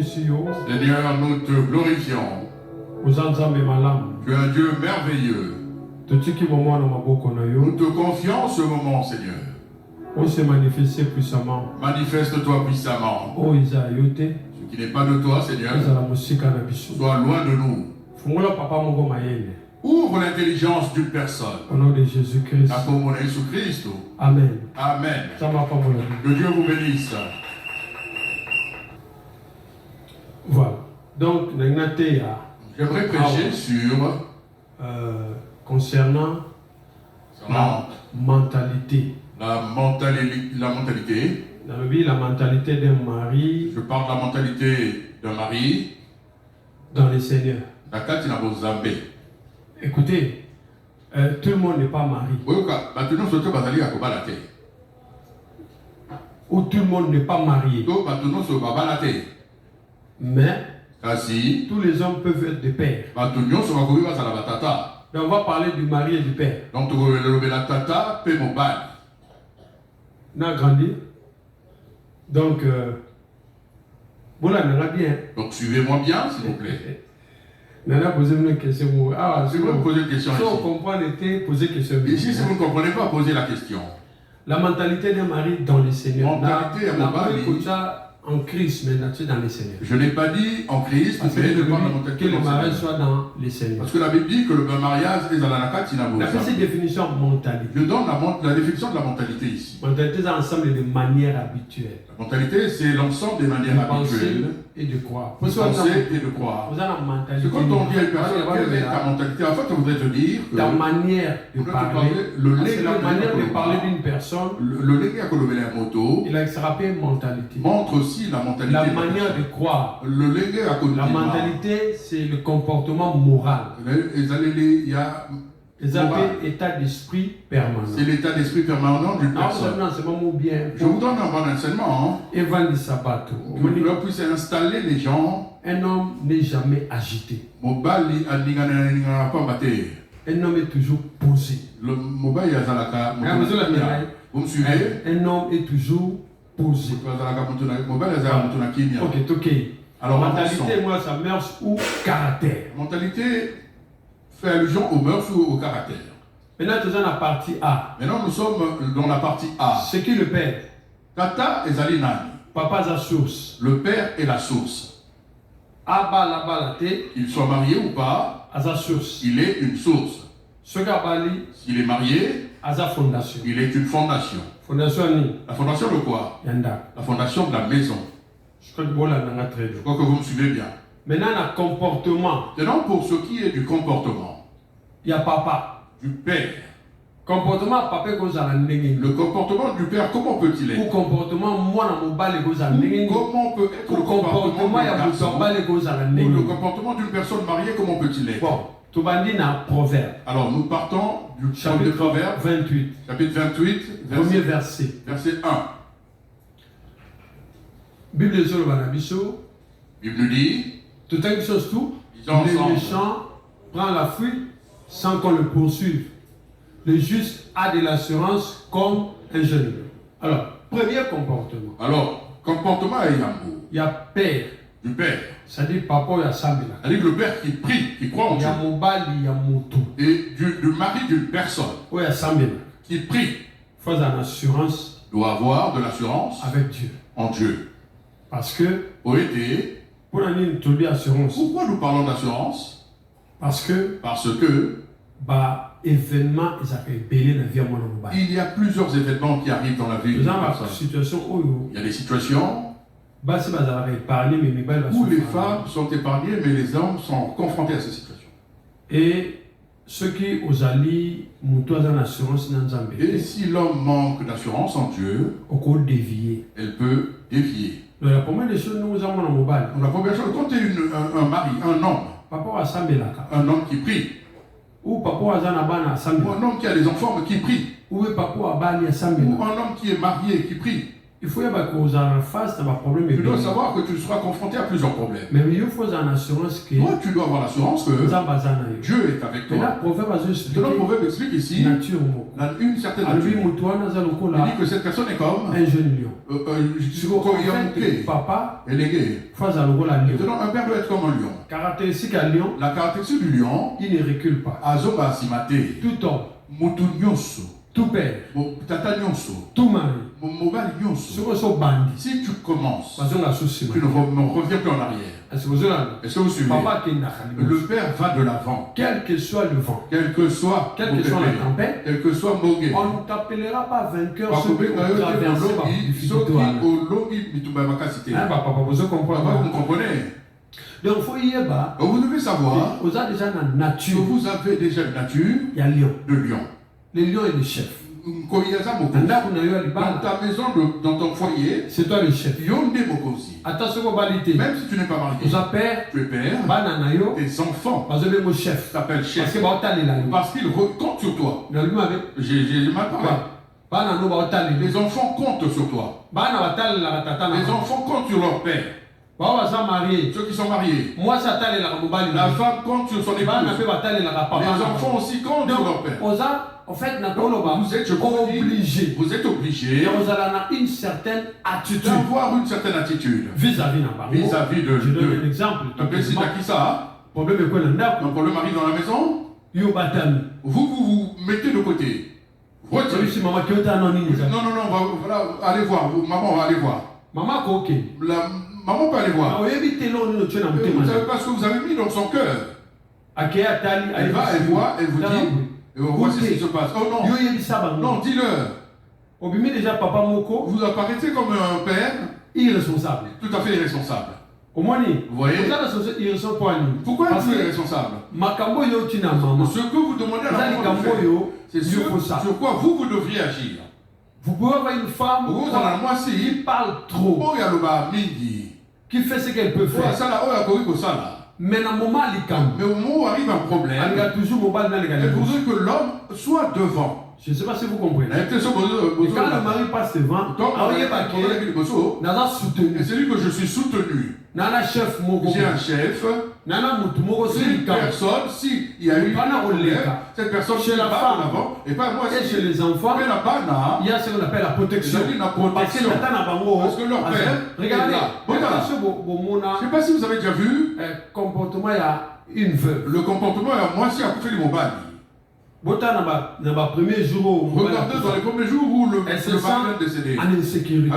Seigneur, nous te glorifions. Tu es un Dieu merveilleux. Nous te confions ce moment, Seigneur. On s'est manifesté puissamment. Manifeste-toi puissamment. Ce qui n'est pas de toi, Seigneur, sois loin de nous. Ouvre l'intelligence d'une personne. Au nom de Jésus-Christ. Jésus-Christ. Amen. Amen. Que Dieu vous bénisse. Voilà. Donc, j'aimerais prêcher sur concernant la mentalité. La mentalité. La mentalité d'un mari. Je parle de la mentalité d'un mari dans le Seigneur. Écoutez, tout le monde n'est pas marié. Ou tout le monde n'est pas marié. Mais tous les hommes peuvent être des pères. Donc on va parler du mari et du père. Donc on a grandi. Donc, donc suivez-moi bien, s'il vous plaît. Nana posé une question. Ah, si vous posez une question ici. Si on comprend l'été, posez une question. Ici, si vous ne comprenez pas, posez la question. La mentalité d'un mari dans le Seigneur. Mentalité à mon mari. En Christ, mais dans les Seigneurs. Je n'ai pas dit en Christ, mais je parle de la mentalité que le mariage soit dans les Seigneurs. Parce que la Bible dit que le mariage est dans la Nakatinabu. La petite définition mentalité. Je donne la définition de la mentalité ici. Mentalité, c'est l'ensemble des manières habituelles. La mentalité, c'est l'ensemble des manières habituelles. Et de croire. De penser et de croire. Vous avez la mentalité. C'est quand on dit à une personne, quelle est ta mentalité? En fait, on voudrait te dire que ta manière de parler, c'est la manière de parler d'une personne. Le légué à Kolobélé moto. Il a extrapé mentalité. Montre aussi la mentalité. La manière de croire. Le légué à Kolobélé. La mentalité, c'est le comportement moral. Il y a les appels état d'esprit permanent. C'est l'état d'esprit permanent d'une personne. Je vous donne un bon enseignement. Evan de Sabbath. Que vous puissiez installer les gens. Un homme n'est jamais agité. Un homme est toujours posé. Vous me suivez? Un homme est toujours posé. Ok. Alors, mentalité, moi, ça mœurs ou caractère. Mentalité fait allusion aux mœurs ou au caractère. Maintenant, nous sommes dans la partie A. Maintenant, nous sommes dans la partie A. C'est qui le père? Tata et Zalinani. Papa est la source. Le père est la source. Aba la balate. Qu'il soit marié ou pas, la source. Il est une source. S'il est marié, la fondation. Il est une fondation. Fondation la fondation de quoi? Yanda. La fondation de la maison. Je crois que vous me suivez bien. Maintenant, le comportement. Maintenant, pour ce qui est du comportement, il y a papa. Du père. Comportement papa le comportement du père, comment peut-il être? Ou comportement moi dans mon bal comment peut être le comportement le comportement d'une personne mariée, comment peut-il être? Bon, tout bandit na proverbe. Alors nous partons du chapitre 28. Chapitre 28, premier verset. Verset 1. Bible de Zolo Banabiso. Bible nous dit. Tout quelque chose tout. Le méchant prend la fuite sans qu'on le poursuive. Le juste a de l'assurance comme un jeune. Alors, premier comportement. Alors, comportement à Yambo. Il y a père. Du père. Ça dit papa, il y a Sambila. Ça dit le père qui prie, qui croit en Dieu. Il y a Mobal, il y a Moto. Et du mari d'une personne. Oui, il y a Sambila. Qui prie. Faut une assurance. Doit avoir de l'assurance. Avec Dieu. En Dieu. Parce que. Assurance. Pourquoi nous parlons d'assurance? Parce que. Événements, il y a plusieurs événements qui arrivent dans la vie. Il y a des situations où les femmes sont épargnées, mais les hommes sont confrontés à ces situations. Et ceux qui aux alliés, et si l'homme manque d'assurance en Dieu, elle peut dévier. La première des choses, nous avons dans la première chose, quand tu es un mari, un homme qui prie, ou un homme qui a des enfants mais qui prie, ou un homme qui est marié qui prie, il faut y avoir cause en face d'un problème. Tu dois savoir que tu seras confronté à plusieurs problèmes. Mais il faut une assurance que. Toi, tu dois avoir l'assurance que Dieu est avec toi. Et là, le proverbe explique ici une certaine nature. Il dit que cette personne est comme un jeune lion. Papa et les gays. Maintenant, un père doit être comme un lion. Caractéristique à lion. La caractéristique du lion, il ne recule pas. Azoba simate. Tout homme. Mutunyonso. Tout père. Tata nyonso. Tout mari. Si tu commences, tu ne reviens plus en arrière. Est-ce que vous suivez? Le père va de l'avant. Quel que soit le vent, quel que soit la tempête, quel que soit Mogué, on ne t'appellera pas vainqueur ceux qui ont traversé par difficulté. Vous comprenez? Donc, vous devez savoir vous avez déjà une nature. Vous avez déjà une nature de lion. Le lion est le chef. Dans ta maison, dans ton foyer, c'est toi le chef. Attention, même si tu n'es pas marié, tu es père, tes enfants t'appellent chef parce qu'ils comptent sur toi. J'ai mal parlé. Les enfants comptent sur toi. Les enfants comptent sur leur père. Ceux qui sont mariés, la femme compte sur son épouse. Les enfants aussi comptent sur leur père. En fait, vous êtes obligé. Vous êtes obligé une certaine attitude. D'avoir une certaine attitude vis-à-vis de. Je donne un exemple. C'est à qui ça? Un problème arrive dans la maison. Vous mettez de côté. Retirez. Non, voilà, allez voir. Maman va aller voir. Maman, maman peut aller voir. Vous savez pas ce que vous avez mis dans son cœur. Elle va, elle voit, elle vous dit. Et voici ce qui se passe. Oh non. Non, dis-leur. Déjà, papa Moko. Vous apparaissez comme un père. Irresponsable. Tout à fait irresponsable. Vous voyez? Pourquoi êtes-vous irresponsable? Ce que vous demandez à la maman de faire, c'est sur quoi vous devriez agir. Vous pouvez avoir une femme qui parle trop, qui fait ce qu'elle peut faire. Mais dans le moment où arrive un problème, elle voudrait que l'homme soit devant. Je ne sais pas si vous comprenez. Et quand le mari passe devant, c'est lui que je suis soutenu. J'ai un chef. Une personne, s'il y a eu cette personne chez la femme et pas moi et chez les enfants, il y a ce qu'on appelle la protection. Parce que leur père, regardez, je ne sais pas si vous avez déjà vu comportement, il y a une veuve. Le comportement, moi aussi, a fait le mobile. Regardez dans les premiers jours où le mari est décédé. En insécurité.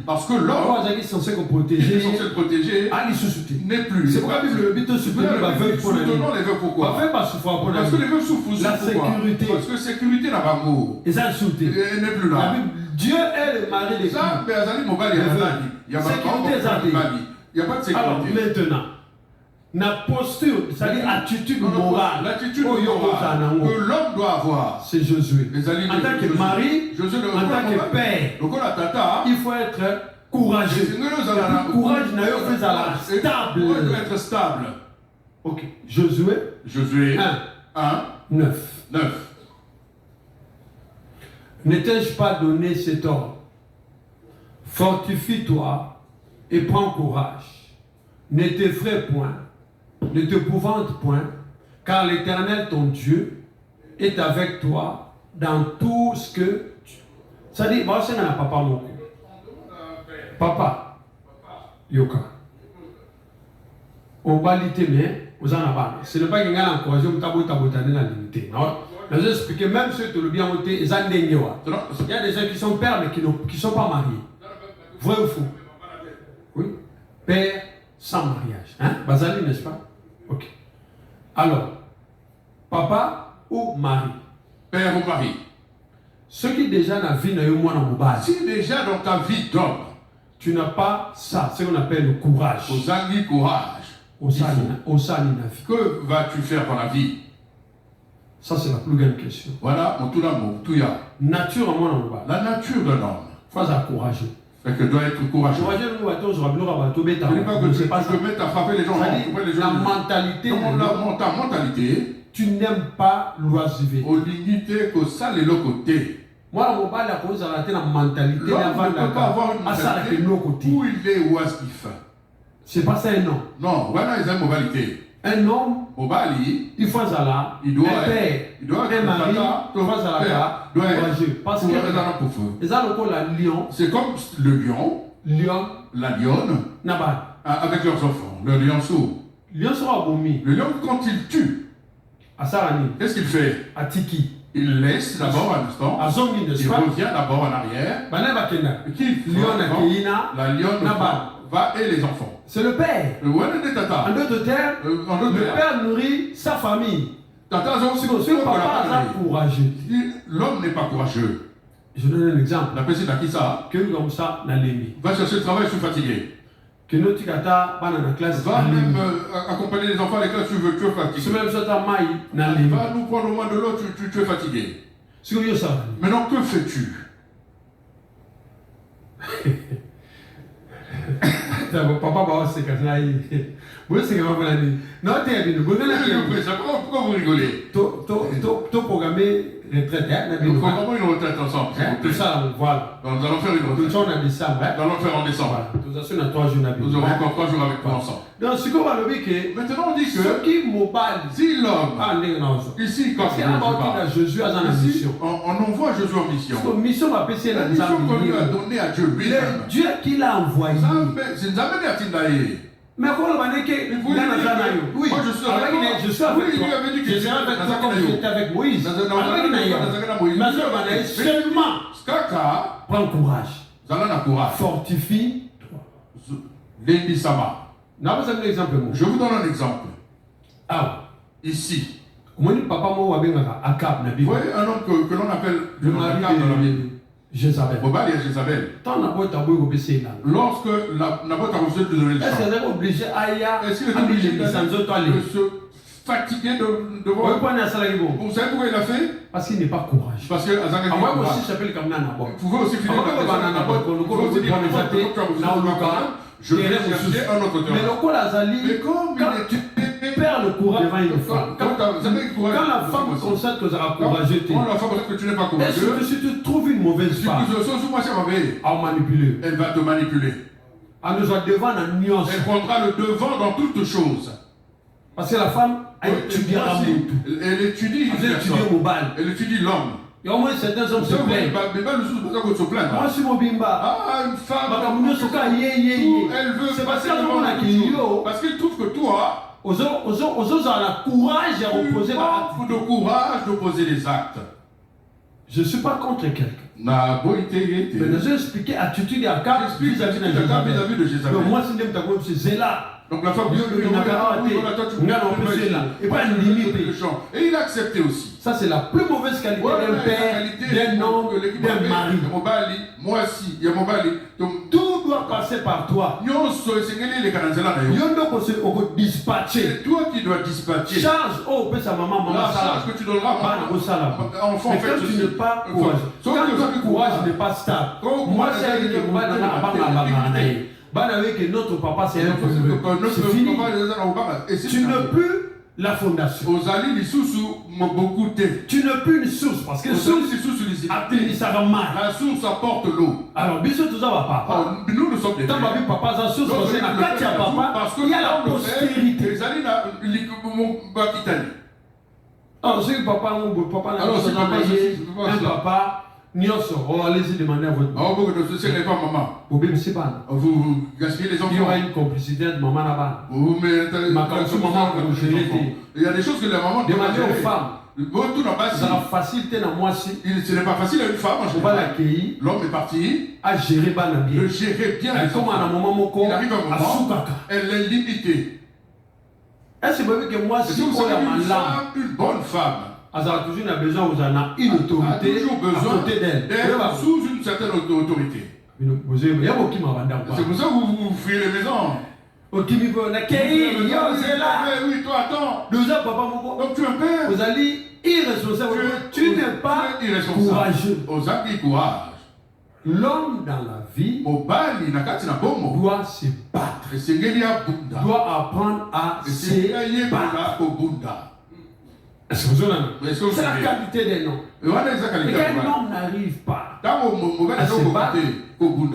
Parce que l'homme est censé le protéger. N'est plus. C'est pourquoi le but de soutenir les veuves. Pourquoi? Parce que les veuves souffrent. La sécurité. Parce que sécurité n'a pas mot. Et ça soutenir. Elle n'est plus là. Dieu est le mari des femmes. Il n'y a pas de sécurité. Alors maintenant, la posture, c'est-à-dire l'attitude morale, l'attitude morale que l'homme doit avoir, c'est Josué. En tant que mari, en tant que père, il faut être courageux. Courage n'a pas fait stable. Il faut être stable. Ok. Josué 1, 9. Ne t'ai-je pas donné cet ordre? Fortifie-toi et prends courage. Ne t'effraie point. Ne te pouvante point, car l'Éternel, ton Dieu, est avec toi dans tout ce que tu... Ça dit, moi, c'est un papa mon coup. Papa, Yoka. On va l'iter, aux anabans. Ce n'est pas qu'il y a encouragé, on t'a botané dans l'unité. Je vais expliquer, même ceux qui ont bien voté, il y a des gens qui sont pères, mais qui ne sont pas mariés. Vrai ou faux? Oui. Père sans mariage. Hein? Bazali, n'est-ce pas? Ok. Alors, papa ou mari? Père ou mari? Ce qui déjà dans la vie n'a eu moins dans base. Si déjà dans ta vie d'homme, tu n'as pas ça, ce qu'on appelle le courage. Que vas-tu faire dans la vie? Ça, c'est la plus grande question. Voilà, nature en moi dans base. La nature d'un homme. Faut être courageux. Fait que doit être courageux. Je ne sais pas que tu peux mettre à frapper les gens. La mentalité. Ta mentalité. Tu n'aimes pas l'oisiveté. Au limité que ça, les côtés. Moi, mon père, il a la mentalité. L'homme ne peut pas avoir une mentalité où il est ou à ce qu'il fait. C'est pas ça un homme. Non, voilà, ils ont une modalité. Un homme, il faut ça là. Il doit un père, un mari, il faut ça là. Courageux. Parce que les animaux, la lion. C'est comme le lion. La lionne. Avec leurs enfants. Le lionceau. Le lion, quand il tue, qu'est-ce qu'il fait? Il laisse d'abord un instant. Il revient d'abord en arrière. La lionne va et les enfants. C'est le père. En d'autres termes, le père nourrit sa famille. Le papa est courageux. L'homme n'est pas courageux. Je donne un exemple. La personne à qui ça? Que comme ça, va chercher le travail, je suis fatigué. Que nous, tu va même accompagner les enfants à l'école, tu es fatigué. Va nous prendre au moins de l'eau, tu es fatigué. Maintenant, que fais-tu? Papa, c'est comme ça. Non, pourquoi vous rigolez? Tu programmé retraite. Nous programmons une retraite ensemble. Tout ça, voilà. Nous allons faire une retraite. Nous allons en décembre. Nous allons faire en décembre. Nous avons 3 jours. Nous aurons encore 3 jours avec toi ensemble. Donc, ce qu'on va le dire, maintenant on dit que si l'homme, ici, quand Jésus a dans la mission, on envoie Jésus en mission. La mission qu'on lui a donnée à Dieu. Le Dieu qui l'a envoyé. C'est une jamais d'attendre. Mais quand on va dire que oui, moi je suis avec toi. Je suis avec toi. Je serai avec toi comme j'étais avec Moïse. Mais seulement prends courage. Fortifie-toi. Je vous donne un exemple. Ici. Vous voyez un homme que l'on appelle le mari de Jézabel. Lorsque Naboth a reçu de donner le sang, est-ce qu'il est obligé de se fatiguer de voir? Vous savez pourquoi il a fait? Parce qu'il n'est pas courageux. Parce que vous pouvez aussi finir je vais chercher un autre terrain. Mais comme il perd le courage devant une femme. Quand la femme constate que tu as courageux, est-ce que si tu trouves une mauvaise femme, elle va te manipuler. Elle prendra le devant dans toutes choses. Parce que la femme étudiera tout. Elle étudie elle étudie l'homme. Il y a au moins certains hommes se plaignent. Moi, je suis mon bimba. Une femme. Elle veut. C'est parce qu'il trouve que toi. Aux autres, a le courage à opposer. De courage d'opposer les actes. Je ne suis pas contre quelqu'un. Mais je vais expliquer l'attitude à Akab vis-à-vis de Jézabel. Donc, moi, c'est Zéla. Donc la femme et il a accepté aussi. Ça c'est la plus mauvaise qualité d'un père, d'un homme, d'un mari. Tout doit passer par toi. C'est toi qui dois dispatcher. Charge, sa maman, la charge que tu donneras enfant. Mais quand tu n'es pas courageux, quand ton courage n'est pas stable, moi c'est que que notre papa c'est fini. Tu n'as plus la fondation. Tu n'as plus une source parce que la source apporte l'eau. Alors, bisous tout ça va pas. Nous nous sommes des frères. Papa sa source parce qu'il y a la postérité. Alors, si papa un papa. Allez-y demander à votre maman. Vous gaspillez les enfants. Il y aura une complicité de maman là-bas. Il y a des choses que la maman demandez aux femmes. Ça va faciliter dans moi si. Ce n'est pas facile à une femme. On va l'accueillir. L'homme est parti. À gérer bien. Le gérer bien. Il arrive un moment. Elle est limitée. Est-ce que moi si vous avez une bonne femme. Elle a toujours besoin, vous en avez une autorité à côté d'elle. Sous une certaine autorité. C'est pour ça que vous fuyez les maisons. Oui, toi, attends. Donc tu es un père. Vous allez irresponsable. Tu n'es pas courageux. Courage. L'homme dans la vie doit se battre. Doit apprendre à se battre. C'est la qualité des noms. Et qu'un homme n'arrive pas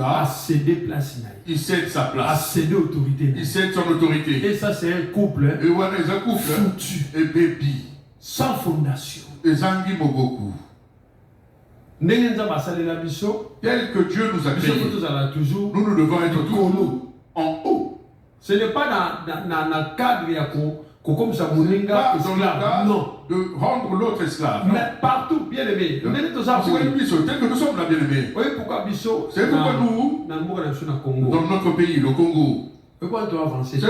à céder place, il cède sa place, à céder autorité, il cède son autorité. Et ça, c'est un couple foutu et baby, sans fondation. Tel que Dieu nous a créé, nous devons être toujours en haut. Ce n'est pas dans le cadre comme ça, non, de rendre l'autre esclave. Mais partout, bien aimé. Tel que nous sommes là, bien aimés. C'est pourquoi nous, dans notre pays, le Congo, c'est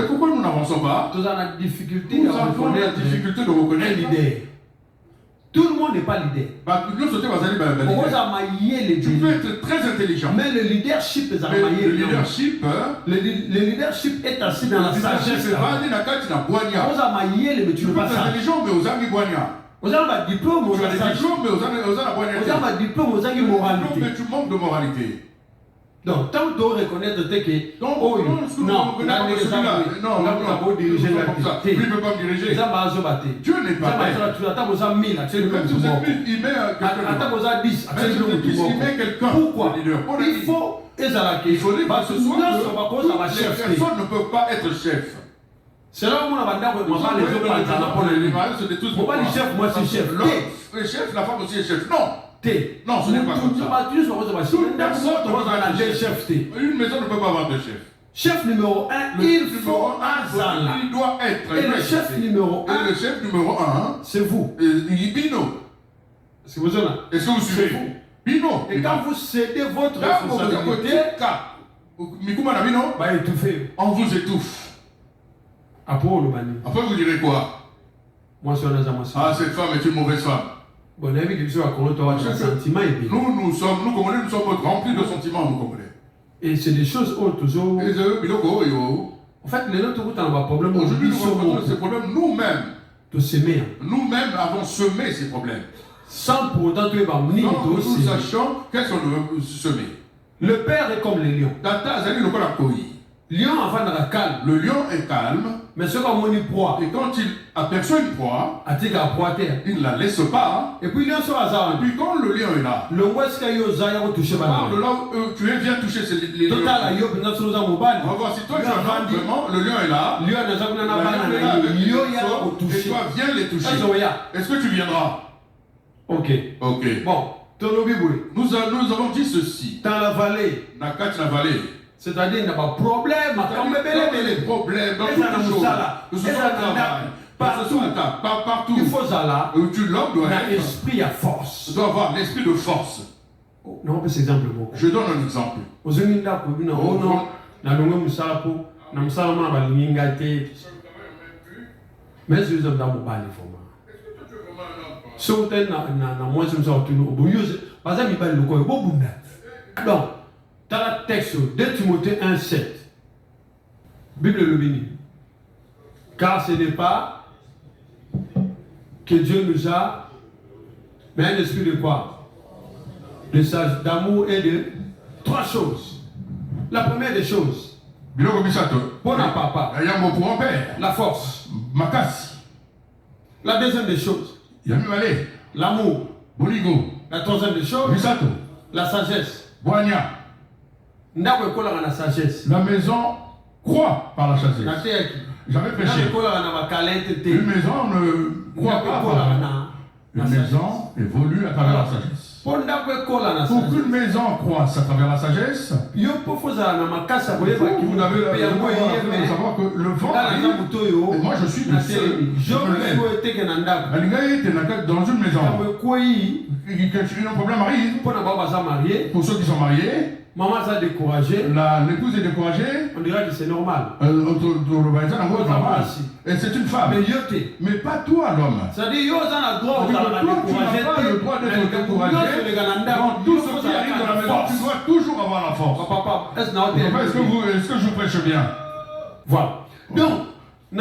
pourquoi nous n'avançons pas. Nous avons la difficulté de reconnaître un leader. Tout le monde n'est pas leader. Tu peux être très intelligent. Mais le leadership est le leadership est assis dans la sagesse. Tu peux être intelligent, mais aux amis vous avez un diplôme, tu as des diplômes, mais vous avez un diplôme, vous avez une moralité. Mais tu manques de moralité. Donc, tant que tu reconnaître que non, on ne peut pas me diriger. Dieu n'est pas il met quelqu'un. Pourquoi? Il faut parce que personne ne peut pas être chef. C'est là où on a les chefs, moi c'est chef. Le chef, la femme aussi est chef. Non. Non, ce n'est pas comme ça. Une maison ne peut pas avoir de chef. Chef numéro 1, il faut il doit être. Et le chef numéro 1, le chef numéro 1, c'est vous. Bino. Est-ce que vous suivez? Bino. Et quand vous cédez votre responsabilité, on vous étouffe. Après vous direz quoi? Moi, cette femme est une mauvaise femme. Nous sommes remplis de sentiments, nous comprenons. Et c'est des choses toujours. En fait, les autres problèmes. Aujourd'hui, nous rencontrons ces problèmes nous-mêmes. De s'aimer. Nous-mêmes avons semé ces problèmes. Sans pour autant nous sachons qu'elles sont semées. Le père est comme les lions. Lion avant de calme. Le lion est calme. Mais ce qu'on dit proie. Et quand il aperçoit une proie, il ne la laisse pas. Et puis quand le lion est là, le de là où tu viens toucher les lions. On va voir si toi tu as vraiment, le lion est là. Et toi viens les toucher. Est-ce que tu viendras? Ok. Bon, nous avons dit ceci. Dans la vallée. C'est-à-dire qu'il n'y a pas de problème. Des problèmes dans toutes les choses. Partout. Il faut ça. L'homme doit être. L'esprit à force. Tu dois avoir l'esprit de force. Non, c'est exemple. Je donne un exemple. Mais je dans mon bal. Donc, dans le texte 2 Timothée 1,7, Bible le bénit. Car ce n'est pas que Dieu nous a, mais un esprit de quoi? De sagesse, d'amour et de 3 choses. La première des choses, pour un papa, la force, la deuxième des choses, l'amour, la troisième des choses, la sagesse. La sagesse. La maison croit par la sagesse. J'avais prêché. Une maison ne croit pas par la Une maison évolue à travers la sagesse. Pour qu'une maison croisse à travers la sagesse, vous avez le savoir que le vent arrive, et moi je suis le seul. Dans une maison, un problème arrive, pour ceux qui sont mariés, maman s'est découragée. L'épouse est découragée. On dirait que c'est normal. Et c'est une femme. Mais pas toi, l'homme. C'est-à-dire, toi, tu n'as pas le droit d'être découragé. Dans tout ce qui arrive dans la maison, tu dois toujours avoir la force. Papa, est-ce que je vous prêche bien? Voilà. Donc, j'ai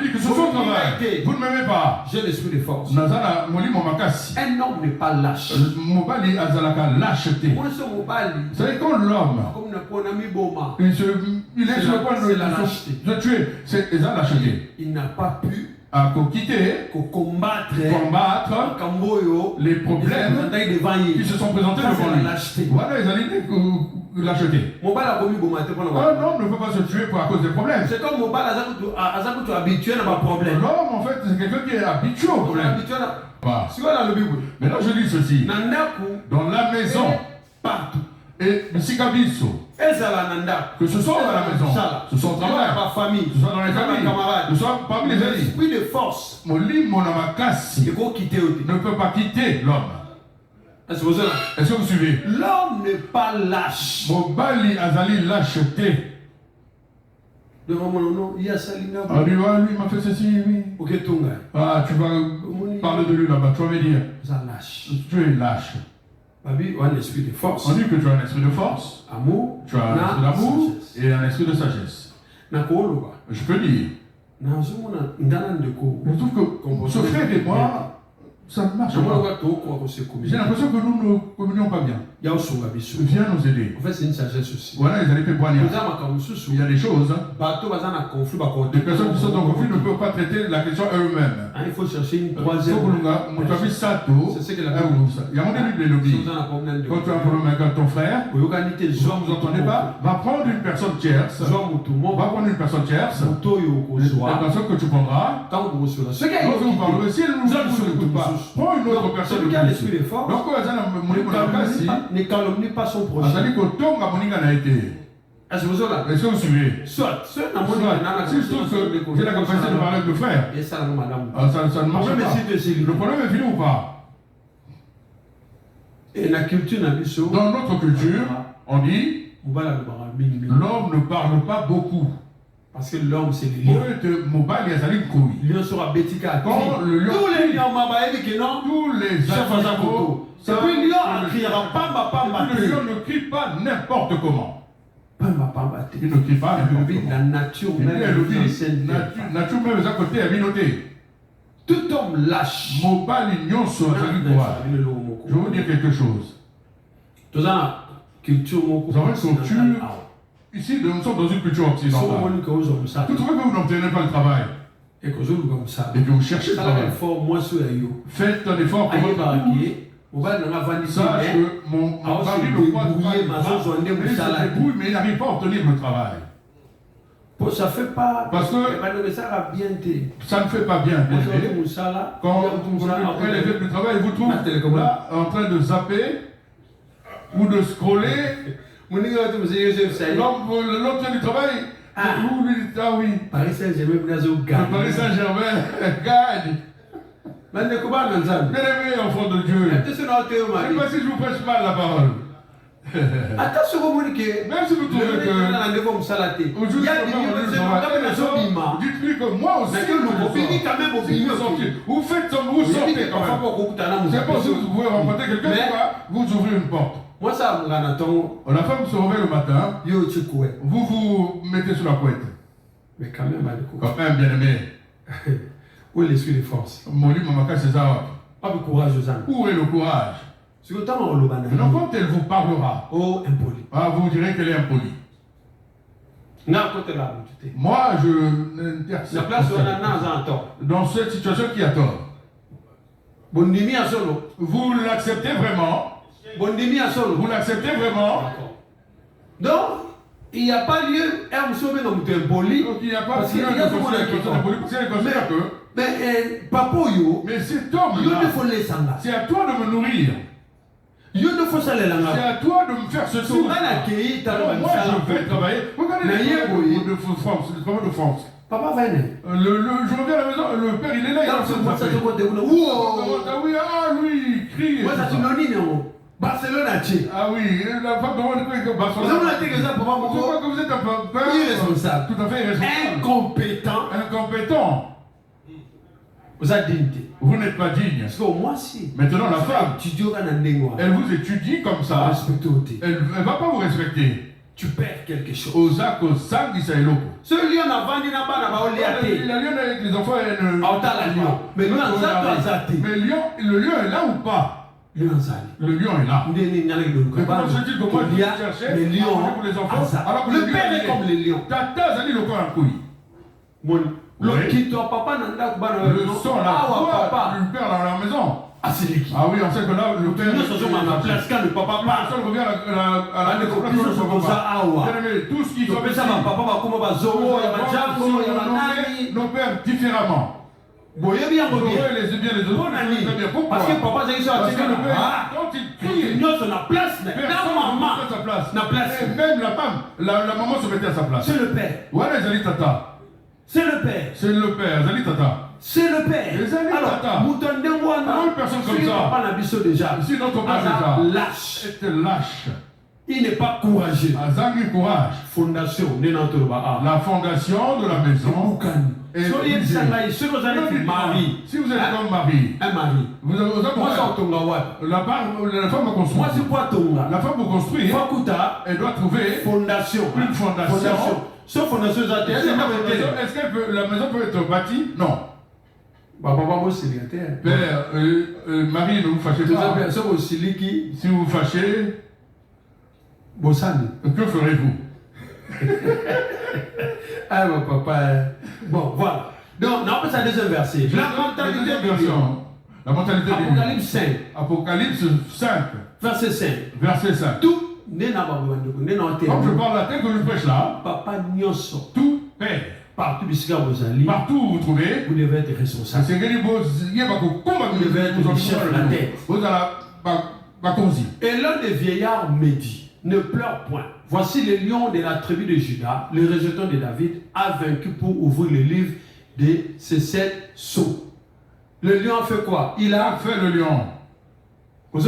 dit que ce soit travail. Vous ne m'aimez pas. J'ai l'esprit de force. Un homme n'est pas lâche. Lâcheté. Vous savez, quand l'homme il est sur le point de tuer, c'est la lâcheté. Il n'a pas pu à quitter, combattre les problèmes qui se sont présentés devant lui. Voilà, ils allaient l'acheter. Ah non, on ne peut pas se tuer à cause des problèmes. C'est comme habitué à problème. L'homme, en fait, c'est quelqu'un qui est habitué au problème. Maintenant, je dis ceci. Dans la maison, partout. Et que ce soit dans la maison, ce soit au travail, ce soit dans les familles, ce soit parmi les amis. L'esprit de force ne peut pas quitter l'homme. Est-ce que vous suivez? L'homme n'est pas lâche. Mobali azali lâcheté. Devant mon nom, il y a Salinga. Ah, lui, il m'a fait ceci, oui. Ah, tu vas parler de lui là-bas, tu vas me dire. Tu es lâche. On dit un esprit de force. On dit que tu as un esprit de force. Amour. Tu as un esprit d'amour et un esprit de sagesse. Je peux dire. Je trouve que ce frère et moi, ça ne marche pas. J'ai l'impression que nous ne communions pas bien. Viens nous aider. En fait, c'est une sagesse aussi. Voilà, ils allaient faire boire. Il y a des choses. Les personnes qui sont en conflit ne peuvent pas traiter la question eux-mêmes. Il faut chercher une troisième. C'est ce que la Bible dit. Il y a mon début de lobby. Quand tu as un problème avec ton frère, vous n'entendez pas, va prendre une personne tierce. La personne que tu prendras. Quand vous parlerez, si elle ne nous écoute pas, prends une autre personne. Donc, ne calomnie pas son prochain. Est-ce que vous suivez? Soit, si je trouve que j'ai la capacité de parler avec le frère, ça ne marche pas. Le problème est fini ou pas? Dans notre culture, on dit l'homme ne parle pas beaucoup. Parce que l'homme, c'est le lion. Lion sera bétika. Quand le lion, tous les lions, tous les animaux, c'est puis le lion ne criera pas. Le lion ne crie pas n'importe comment. Il ne crie pas n'importe comment. La nature même. Nature même, à côté, est noté. Tout homme lâche. Je vais vous dire quelque chose. Nous avons une culture. Ici, nous sommes dans une culture occidentale. Vous trouvez que vous n'obtenez pas le travail. Et que vous cherchez le travail. Faites un effort pour votre épouse. Sache que mon mari ne croit pas mais il n'arrive pas à obtenir le travail. Ça fait pas. Parce que ça ne fait pas bien. Quand elle est faite du travail, vous trouvez là en train de zapper ou de scroller. L'homme du travail. Ah oui. Paris Saint-Germain gagne. Paris Saint-Germain gagne. Bien aimé, enfant de Dieu. Je ne sais pas si je vous prêche mal la parole. Attention, même si vous trouvez que dites-lui que moi aussi vous faites comme vous sortez quand même. C'est pas si vous pouvez rencontrer quelqu'un qui va vous ouvrir une porte. Moi ça la femme se réveille le matin, vous vous mettez sur la couette. Mais quand même bien aimé. Où est l'esprit de force? Mon livre m'a cassé ça. Pas de courage aux âmes. Où est le courage? Non, quand elle vous parlera, impoli. Vous direz qu'elle est impolie. Moi, je la place où on a tort. Dans cette situation qui a tort. Vous l'acceptez vraiment? Vous l'acceptez vraiment? Donc, il n'y a pas lieu à me sauver dans le impoli. Donc, il n'y a pas lieu à me sauver mais cet homme-là, c'est à toi de me nourrir. C'est à toi de me faire ce tour. Moi, je vais travailler. Regardez les travaux de France. Papa va venir. Je reviens à la maison, le père il est là. Oui, il crie. Barcelone a tué. Ah oui, la femme de Barcelone. Vous êtes un peu irresponsable. Tout à fait irresponsable. Incompétent. Vous n'êtes pas digne. Parce que moi, si. Maintenant, la femme, elle vous étudie comme ça. Elle ne va pas vous respecter. Tu perds quelque chose. Ce lion n'a pas il a lion avec les enfants. Mais le lion est là ou pas? Le lion est là. Mais comment se dit que moi je cherchais les lions pour les enfants alors que le père est comme les lions. Tata Zali le corps en couille. Le sang, la voix du père dans la maison. Ah oui, on sait que là, le père... Quand le papa parle, personne revient à la tout ce qui sont nos pères différemment. Pourquoi? Parce que papa quand il crie, personne ne place. Et même la femme, la maman se mettait à sa place. C'est le père. Voilà, Zali Tata. C'est le père. C'est le père, Zali Tata. C'est le père. Alors, une personne comme ça. Si notre père lâche. était lâche. Il n'est pas courageux. Azangi courage. Fondation. La fondation de la maison. Et si vous êtes mari. Si vous êtes comme mari. Un mari. Vous avez la femme va construire. Moi, c'est quoi Tonga? La femme va construire. Elle doit trouver fondation. Une fondation. Cette fondation, est-ce que la maison peut être bâtie? Non. Père, Marie, ne vous fâchez pas. Si vous vous fâchez, que ferez-vous? Ah, mon papa. Bon, voilà. Donc, on appelle ça deuxième verset. La mentalité de Apocalypse 5. Apocalypse 5. Verset 5. Verset 5. Tout. Comme je parle la tête que je prêche là, papa nyoso. Tout père. Partout où vous trouvez, vous devez être responsable. Vous devez être le chef de la tête. Et l'un des vieillards me dit, ne pleure point. Voici le lion de la tribu de Juda, le rejeton de David, a vaincu pour ouvrir le livre de ces 7 sceaux. Le lion a fait quoi? Il a fait le lion. Je ne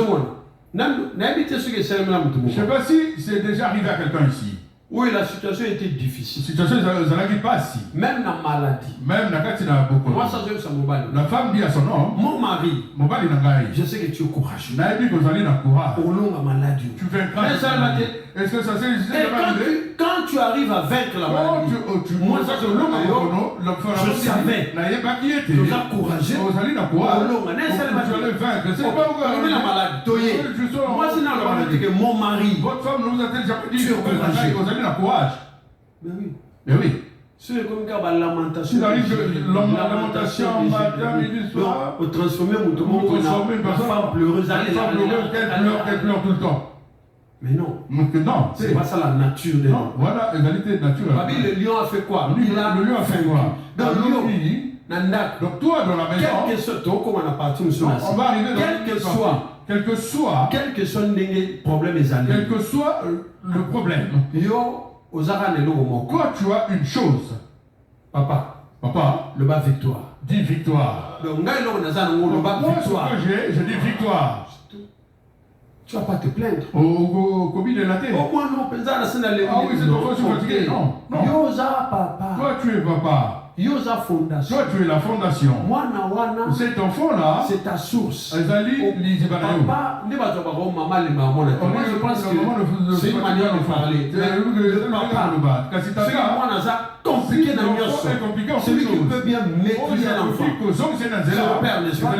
sais pas si c'est déjà arrivé à quelqu'un ici. Oui, la situation était difficile. Même dans la maladie. Même dans moi, ça, je la femme dit à son homme, mon mari, je sais que tu es courageux. Tu vaincras. Est-ce que ça s'est arrivé? Quand tu arrives à vaincre la maladie, moi, ça, je savais. Tu es courageux. Moi, c'est dans la maladie que mon mari. Votre femme nous a déjà dit tu es courageux. Courage. Mais oui. C'est comme la lamentation. Lamentation, matin, midi, soir. Pour transformer mon femme pleureuse. Elle pleure tout le temps. Mais non. Non. C'est pas ça la nature de l'homme. Voilà, égalité naturelle. Le lion a fait quoi? Le lion a fait quoi? Donc toi, dans la maison, quel que soit, on va arriver dans quel que soit le problème, quand tu as une chose, papa, le bas victoire. Dis victoire. Donc, moi, ce que je dis victoire. Tu vas pas te plaindre. Au Covid de la terre. Au moins, non, ah oui, c'est ton frère, tu vas dire non. Yosa papa. Toi, tu es papa. Yosa fondation. Toi, tu es la fondation. Cet enfant-là, c'est ta source. Papa, moi, je pense que c'est une manière de parler. Le papa, c'est compliqué dans le celui qui peut bien maîtriser l'enfant. C'est le père, n'est-ce pas?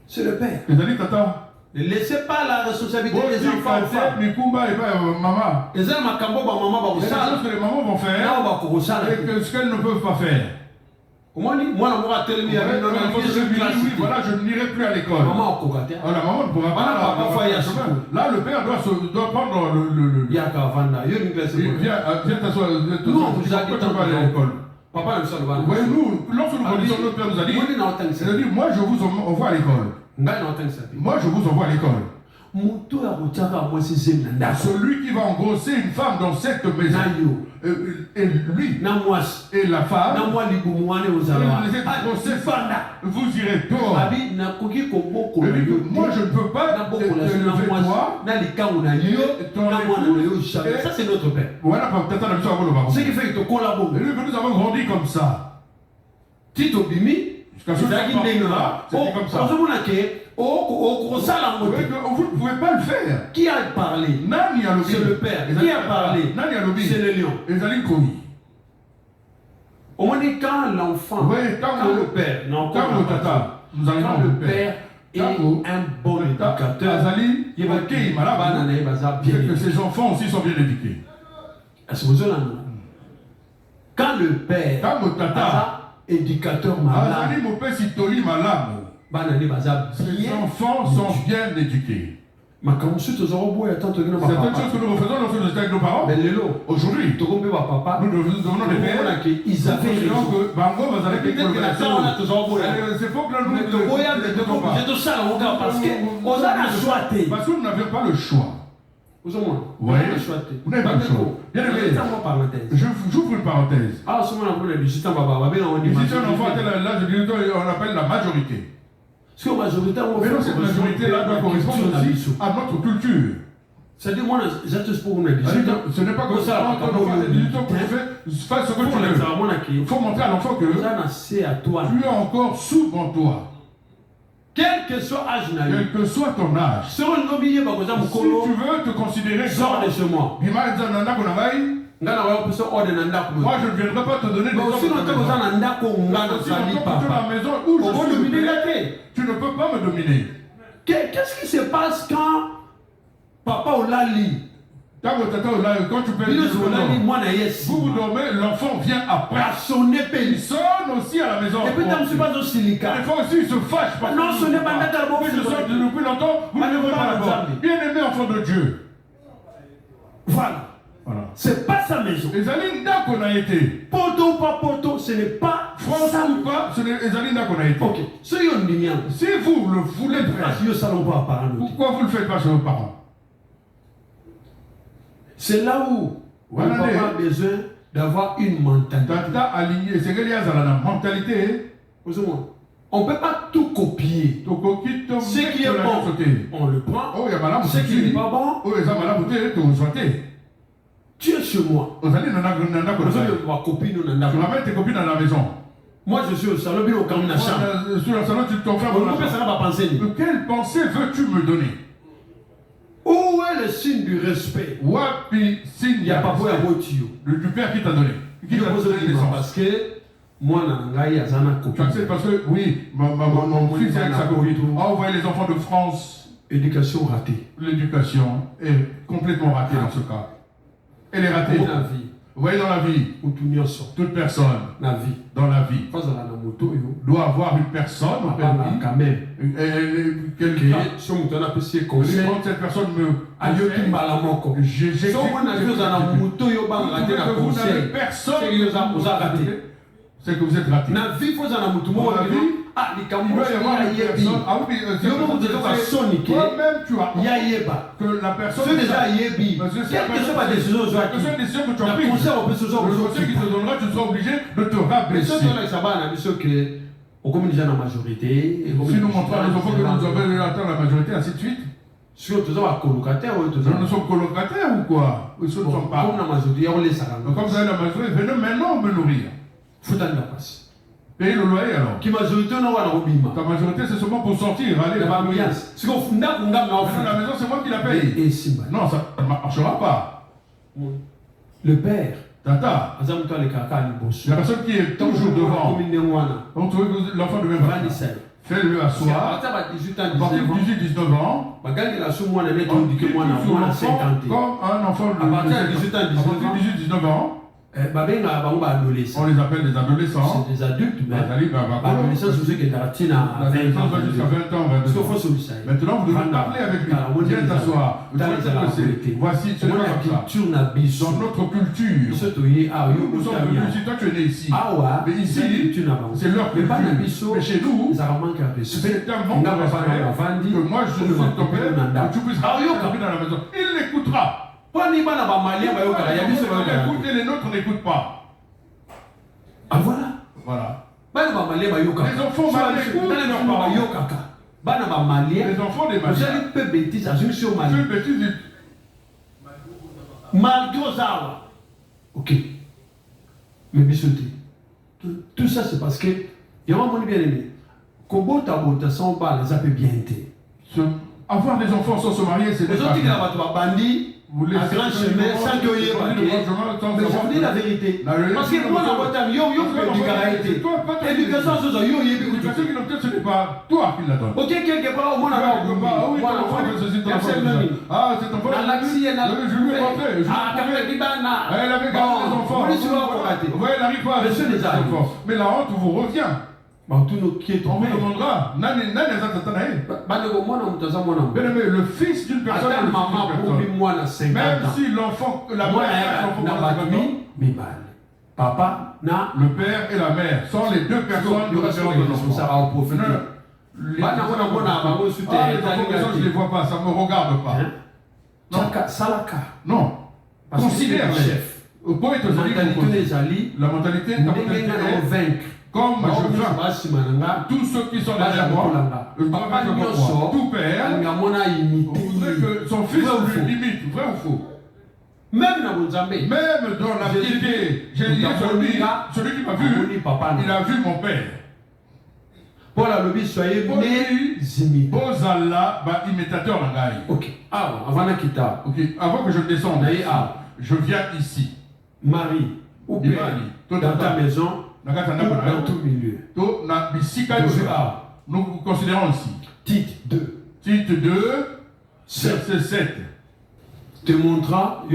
C'est le père. Ne laissez pas la responsabilité des enfants aux femmes. Les choses que les mamans vont faire et ce qu'elles ne peuvent pas faire. Moi, oui, voilà, je n'irai plus à l'école. La maman ne pourra pas. Là, le père doit prendre le. Viens t'asseoir. Nous, on vous a dit tant à l'école. Papa, lorsque nous connaissons notre père, nous a dit, moi, je vous envoie à l'école. Moi, je vous envoie à l'école. Celui qui va engrosser une femme dans cette maison, et lui, et la femme, vous irez dehors. Moi, je ne peux pas lever toi. Ça, c'est notre père. Ce qui fait que nous avons grandi comme ça. Tito Bimi, c'est comme ça. Vous ne pouvez pas le faire. Qui a parlé? C'est le père. Qui a parlé? C'est le lion. Au moins, quand l'enfant, quand le père, quand le père est un bon éducateur, que ses enfants aussi sont bien éduqués. Quand le père est éducateur malade, les enfants sont bien éduqués. Certaines choses que nous refaisons lorsque nous étions avec nos parents. Aujourd'hui, nous devenons des pères. Ils avaient raison. Parce que nous n'avions pas le choix. Vous n'avez pas le choix. Bien aimé, j'ouvre une parenthèse. Si un enfant atteint l'âge de 18 ans, on appelle la majorité. Mais non, cette majorité-là doit correspondre aussi à notre culture. C'est-à-dire, moi, ce n'est pas comme ça, quand on fait 18 ans, fais ce que tu veux. Il faut montrer à l'enfant que tu es encore souple en toi. Quel que soit ton âge, si tu veux te considérer sors de chez moi. Moi, je ne viendrai pas te donner des ordres la maison où je suis. Tu ne peux pas me dominer. Qu'est-ce qui se passe quand papa ou lali? Quand tu peux vous dormez, l'enfant vient après. Il sonne aussi à la maison. Et puis, tu pas au silica. Des fois aussi, il se fâche. Non, ce n'est pas depuis longtemps, vous ne pouvez pas d'abord. Bien-aimé enfant de Dieu. Voilà. C'est pas sa maison. Les Alinda qu'on a été. Poto ou pas poto, ce n'est pas. France ou pas, ce n'est les Alinda qu'on a été. Ok. Si vous le voulez faire, pourquoi vous ne le faites pas chez vos parents? C'est là où on a besoin d'avoir une mentalité. On ne peut pas tout copier. Ce qui est bon, on le prend. Ce qui n'est pas bon, tu es chez moi. Tu ramènes tes copines à la maison. Moi je suis au salon, au camp de sur le salon, tu t'enfermes. Quelle pensée veux-tu me donner? Où est le signe du respect? Il n'y a pas du père qui t'a donné. Parce que moi, parce que oui, mon fils est avec sa copine. Vous voyez les enfants de France. Éducation ratée. L'éducation est complètement ratée dans ce cas. Elle est ratée. Vous voyez, dans la vie, toute personne dans la vie doit avoir une personne quand même. Quand cette personne me c'est que vous êtes raté. Dans la vie, il faut que la personne que tu as pris, le conseil qui te donnera, tu seras obligé de te rabaisser. Si nous montrons à nos enfants que nous avons atteint la majorité, ainsi de suite. Nous sommes colocataires ou quoi? Nous ne sommes pas. Comme vous avez la majorité, venez maintenant me nourrir. Payer le loyer alors. Ta majorité c'est seulement pour sortir. Allez, la maison c'est moi qui la paye. Non, ça ne marchera pas. Le père. Tata. La personne qui est toujours devant. On trouve que l'enfant devient fais-le asseoir. À partir de 18-19 ans. On comme un enfant de 18-19 ans. On les appelle des adolescents. C'est des adultes, mais l'adolescence va jusqu'à 20 ans. Maintenant, vous devez parler avec lui. Viens t'asseoir. Voici, ce n'est pas comme ça. Dans notre culture, nous sommes venus ici. Toi, tu es né ici. Mais ici, c'est leur culture. Mais chez nous, c'est un manque de respect que moi, je suis ton père, que tu puisses rentrer dans la maison. Il l'écoutera. Écoute, et les nôtres n'écoutent pas. Ah voilà. Voilà. Les enfants maliens écoutent leurs parents. Les enfants des maliens. Vous avez peu bêtises à une sur Mali. Malgré ça. Ok. Mais bisouti. Tout ça c'est parce que il y a un monde bien aimé. Kobota bota sans bas les appels bien été. Avoir des enfants sans se marier, c'est des bandi. vous laissez un grand chemin sans que vous ayez mais je vous dis la vérité. Parce que moi, dans votre âme, l'éducation, ce n'est pas toi qui la donne. Ok, quelque part, au moins, ah, c'est ton enfant. Je lui ai montré. Elle avait gardé les enfants. Elle n'arrive pas à les enfants. Mais la honte vous revient. On vous demandera. Le fils d'une personne, même si l'enfant, la mère, papa, le père et la mère sont les deux personnes de référence de l'enfant. Les je ne les vois pas, ça ne me regarde pas. Non. Considère le chef. La mentalité comme je vaincre tous ceux qui sont derrière moi, tout père voudrait que son fils lui limite, vrai ou faux? Même dans la piété, j'ai dit celui qui m'a vu, il a vu mon père. Paul a lobby soyez Bozala ba imitateur nangai. Ok. Avant que je descende, je viens ici. Marie ou père dans ta maison ou dans tout milieu. Nous considérons ici. Tite 2. Tite 2, verset 7. Te montrant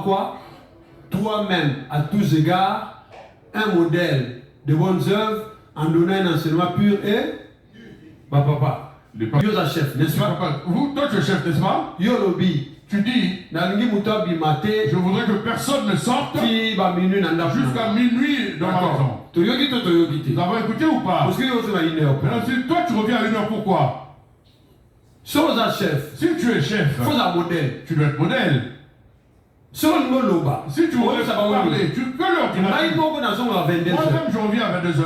quoi? Toi-même, à tous égards, un modèle de bonnes œuvres en donnant un enseignement pur et papa. Yo chef, n'est-ce pas? Toi tu es chef, n'est-ce pas? Yo lobby. Tu dis, je voudrais que personne ne sorte jusqu'à minuit dans ma maison. Vous avez écouté ou pas? Maintenant, si toi tu reviens à 1h, pourquoi? Si tu es chef, tu dois être modèle. Si tu voudrais parler, tu peux leur dire. Moi-même, je reviens à 22h.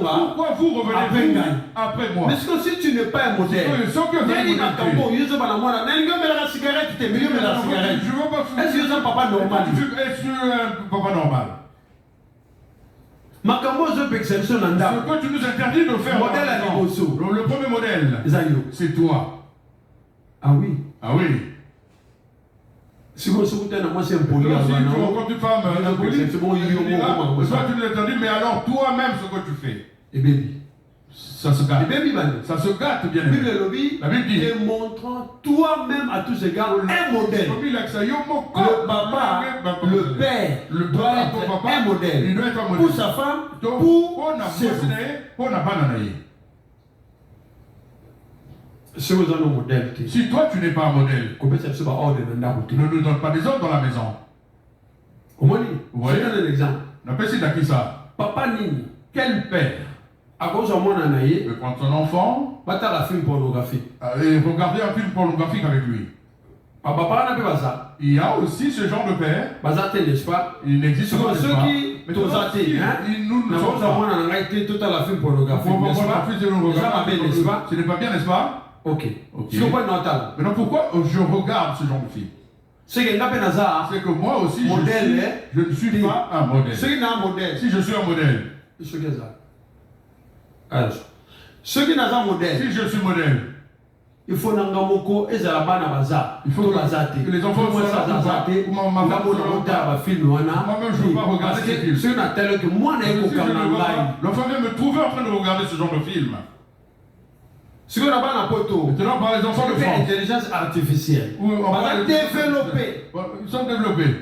Pourquoi vous revenez après moi? Mais si tu n'es pas un modèle, je veux pas est-ce que tu es un papa normal? Est-ce que tu es un papa normal? Ce que tu nous interdis de faire. Le premier modèle, c'est toi. Ah oui. Ah oui. Si vous êtes un moi c'est un poli. Quand tu femme, soit tu nous interdis, mais alors toi-même ce que tu fais. Et baby. Ça se gâte. Ça se gâte bien. La Bible dit, montrant toi-même à tous égards un modèle. Le papa, le père, doit être un modèle pour sa femme, pour ses enfants. Si vous avez un modèle, si toi tu n'es pas un modèle, ne nous donne pas des ordres dans la maison. Je donne un exemple. Papa Nini, quel père peut prendre son enfant un film pornographique et regarder un film pornographique avec lui? Il y a aussi ce genre de père. Il n'existe pas. Ceux qui nous ce n'est pas bien, n'est-ce pas? Ok. Maintenant, pourquoi je regarde ce genre de film? C'est que moi aussi, je ne suis pas un modèle. Si je suis un modèle, ceux qui n'ont pas modèle, si je suis modèle, il faut que les enfants soient là. Moi-même, je ne veux pas regarder ce film. L'enfant vient me trouver en train de regarder ce genre de film. Maintenant, par les enfants de France, l'intelligence artificielle. Ils sont développés. Ils sont développés.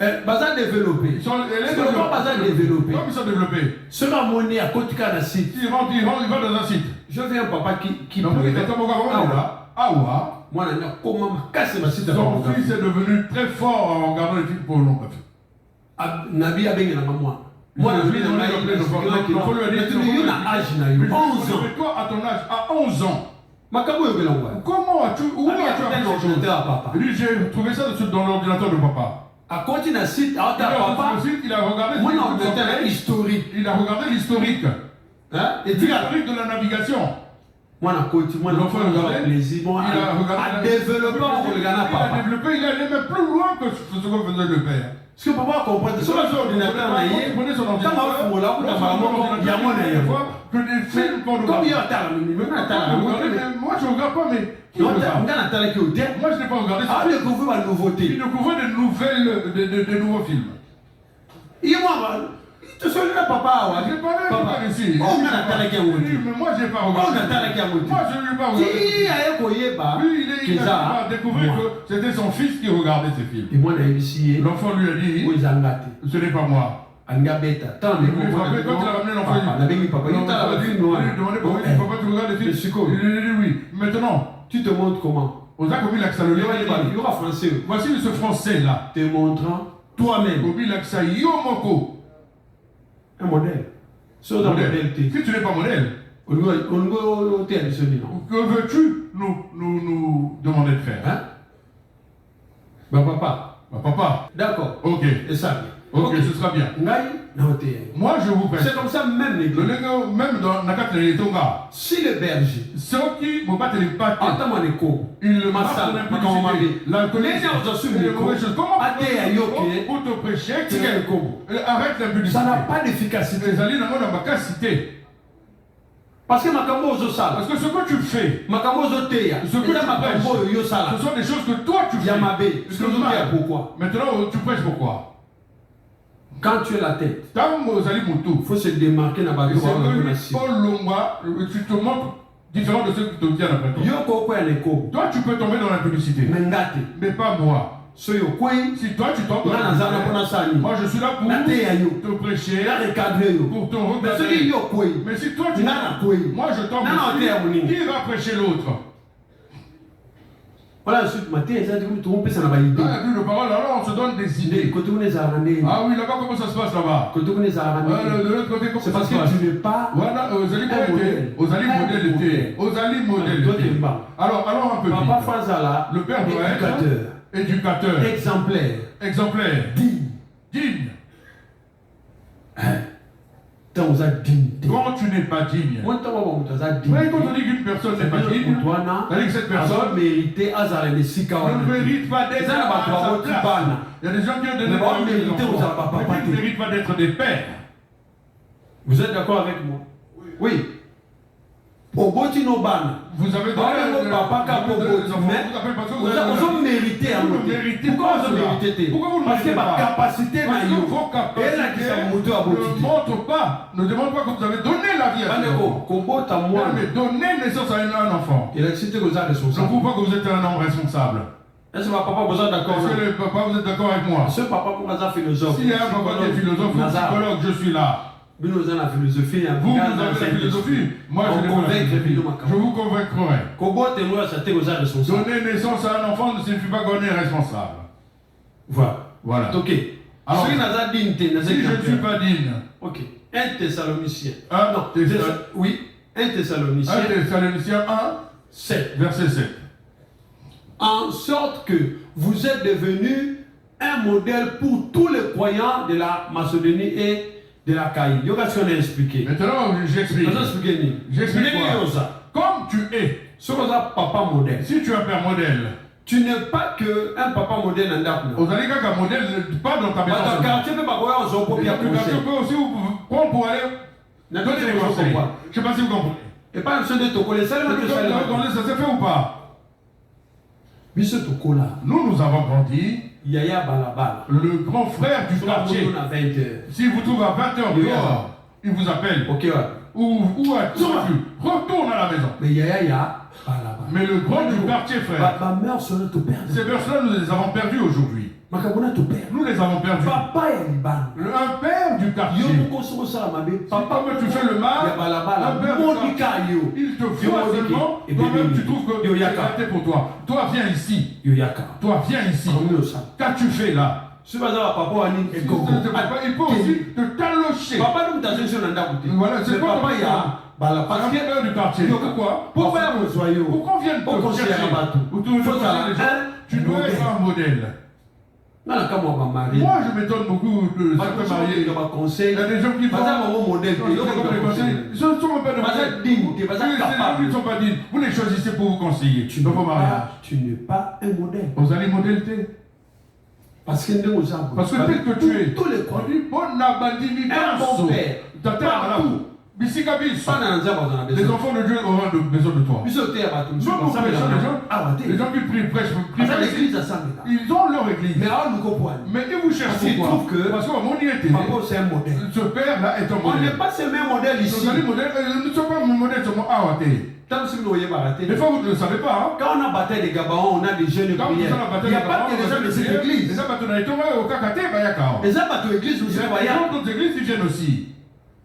Ils vont dans un site. Je veux un papa qui son fils est devenu très fort en regardant les films pornographiques. Moi, je lui ai donné l'enfant lui a dit, 11 ans. Mais toi, à ton âge, à 11 ans, comment as-tu appris ces choses? J'ai trouvé ça dans l'ordinateur de papa. Il a regardé l'historique. Il a regardé l'historique. L'historique de la navigation. L'enfant a plaisir. Il a développé, il allait même plus loin que ce que faisait le père. Ce que papa comprend, c'est que l'ordinateur, que des films qu'on regarde. Moi, je ne regarde pas, mais qui regarde? Moi, je n'ai pas regardé ça. Il découvre des nouveaux films. Tu sais, le papa, j'ai parlé ici. Mais moi, j'ai pas regardé. Moi, je n'ai pas regardé. Lui, il a découvert que c'était son fils qui regardait ces films. L'enfant lui a dit, ce n'est pas moi. Quand il a ramené l'enfant, il a demandé papa, tu regardes les films? Il a dit oui. Maintenant, tu te montres comment? Voici ce français-là. Te montrant toi-même. Un modèle. Si tu n'es pas modèle, que veux-tu nous demander de faire? Hein? Papa. D'accord. Ok. Et ça. Ok, ce sera bien. Moi, je vous prête. C'est comme ça même l'église. Même dans la carte de Tonga. Si le berger, ceux qui me battent les pattes, ils le marchent dans l'impudicité, l'alcoolisme, les mauvaises choses. Comment pour te prêcher arrête l'impudicité? Ça n'a pas d'efficacité. Parce que ce que tu fais, ce sont des choses que toi tu fais. Pourquoi? Maintenant, tu prêches pourquoi? Quand tu es la tête, il faut se démarquer dans la tu te montres différent de ceux qui te viennent après toi. Toi, tu peux tomber dans la publicité, mais pas moi. Si toi tu tombes dans la publicité, moi je suis là pour te prêcher, pour te recadrer. Mais si toi tu tombes, moi je tombe ici, qui va prêcher l'autre? Voilà, ensuite, Matthieu, ça dit que tout le monde peut s'en avoir idée. Ah, de parole, alors on se donne des idées. Ah oui, là-bas, comment ça se passe là-bas? De l'autre côté, comment ça se passe? C'est parce que tu n'es pas. Voilà, aux alliés modèles. Alors, un peu vite. Papa Fazala, le père doit être éducateur. Exemplaire. Digne. Quand tu n'es pas digne. Quand on dit qu'une personne n'est pas digne, c'est-à-dire que cette personne ne mérite pas d'être. Il y a des gens qui ont donné des enfants, mais qui ne méritent pas d'être des pères. Vous êtes d'accord avec moi? Oui. Vous avez donné papa vous avez mérité. Pourquoi vous méritez? Parce que ma capacité ne demande pas que vous avez donné la vie à mais donner naissance à un enfant. Je ne trouve pas que vous êtes un homme responsable. Est-ce que papa vous êtes d'accord? Est-ce que papa vous êtes d'accord avec moi? Ce papa vous êtes philosophe. S'il y a un papa qui est philosophe ou psychologue, je suis là. Vous avez la philosophie. Vous avez la philosophie. Moi, je vous convaincrai. Donner naissance à un enfant ne signifie pas qu'on est responsable. Voilà. Ok. Alors, si je ne suis pas digne. Ok. 1 Thessaloniciens. Oui. 1 Thessaloniciens. 1 Thessaloniciens 1, 7. Verset 7. En sorte que vous êtes devenus un modèle pour tous les croyants de la Macédonie et de la Caïe. Expliqué. Maintenant, j'explique. J'explique quoi? Comme tu es, papa modèle. Si tu es un père modèle, tu n'es pas qu'un papa modèle en date. Vous allez qu'un modèle, pas dans ta maison. Dans ton quartier, tu peux aussi prendre pour aller donner des conseils. Je ne sais pas si vous comprenez. Et pas un seul de Tokole, ça se fait ou pas? Nous avons grandi. Yaya Balabala, le grand frère du quartier. Si vous trouvez à 20h dehors, il vous appelle. Où as-tu? Retourne à la maison. Mais Yaya Balabala. Mais le grand du quartier, frère. Ces personnes, nous les avons perdus aujourd'hui. Nous les avons perdus. Un père du quartier. Papa, quand tu fais le mal, un père du quartier, il te voit seulement. Toi-même, tu trouves que c'est raté pour toi. Toi, viens ici. Toi, viens ici. Qu'as-tu fait là? Il peut aussi te talocher. Voilà, c'est quoi papa? Parce qu'il y a peur du quartier. Pourquoi on vient de te chercher? Tu dois être un modèle. Moi, je m'étonne beaucoup de ce que marié. Il y a des gens qui font des conseils. Ils ne sont pas de modèle. Ces gens qui ne sont pas dignes. Vous les choisissez pour vous conseiller. Dans vos mariages. Tu n'es pas un modèle. Vous allez modéliter. Parce que tel que tu es, tous les croyants, un bon père, Les enfants de Dieu auront besoin de toi. Les gens qui prient, prêchent, ils ont leur église. Mais ils vous cherchent pourquoi? Parce que mon idée, ce père-là est un modèle. On n'est pas ce même modèle ici. Nous ne sommes pas un modèle sur mon Awaté. Des fois, vous ne le savez pas. Hein? Quand on a bataille des Gabon, on a des jeunes prières. Il n'y a pas que les gens de cette église. Les gens de l'église, vous savez, d'autres églises, ils viennent aussi.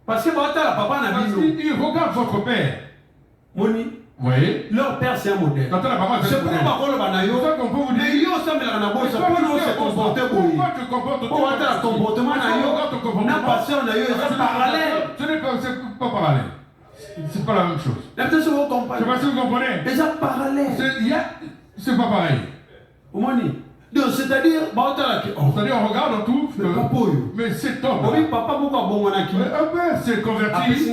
Parce que papa n'a pas dit. Ils regardent votre père. Moni. Vous voyez? Leur père, c'est un modèle. C'est pourquoi on peut vous dire. Mais il ça me l'a dit. Pourquoi se comporter pourquoi tu comportes pour un comportement n'a pas ça, c'est parallèle. C'est pas parallèle. C'est pas la même chose. Je ne sais pas si vous comprenez. C'est parallèle. C'est pas pareil. Moni. Donc, c'est-à-dire, on regarde tout. Mais cet homme. Oui, papa, pourquoi bon, on a qui? Un père s'est converti. Il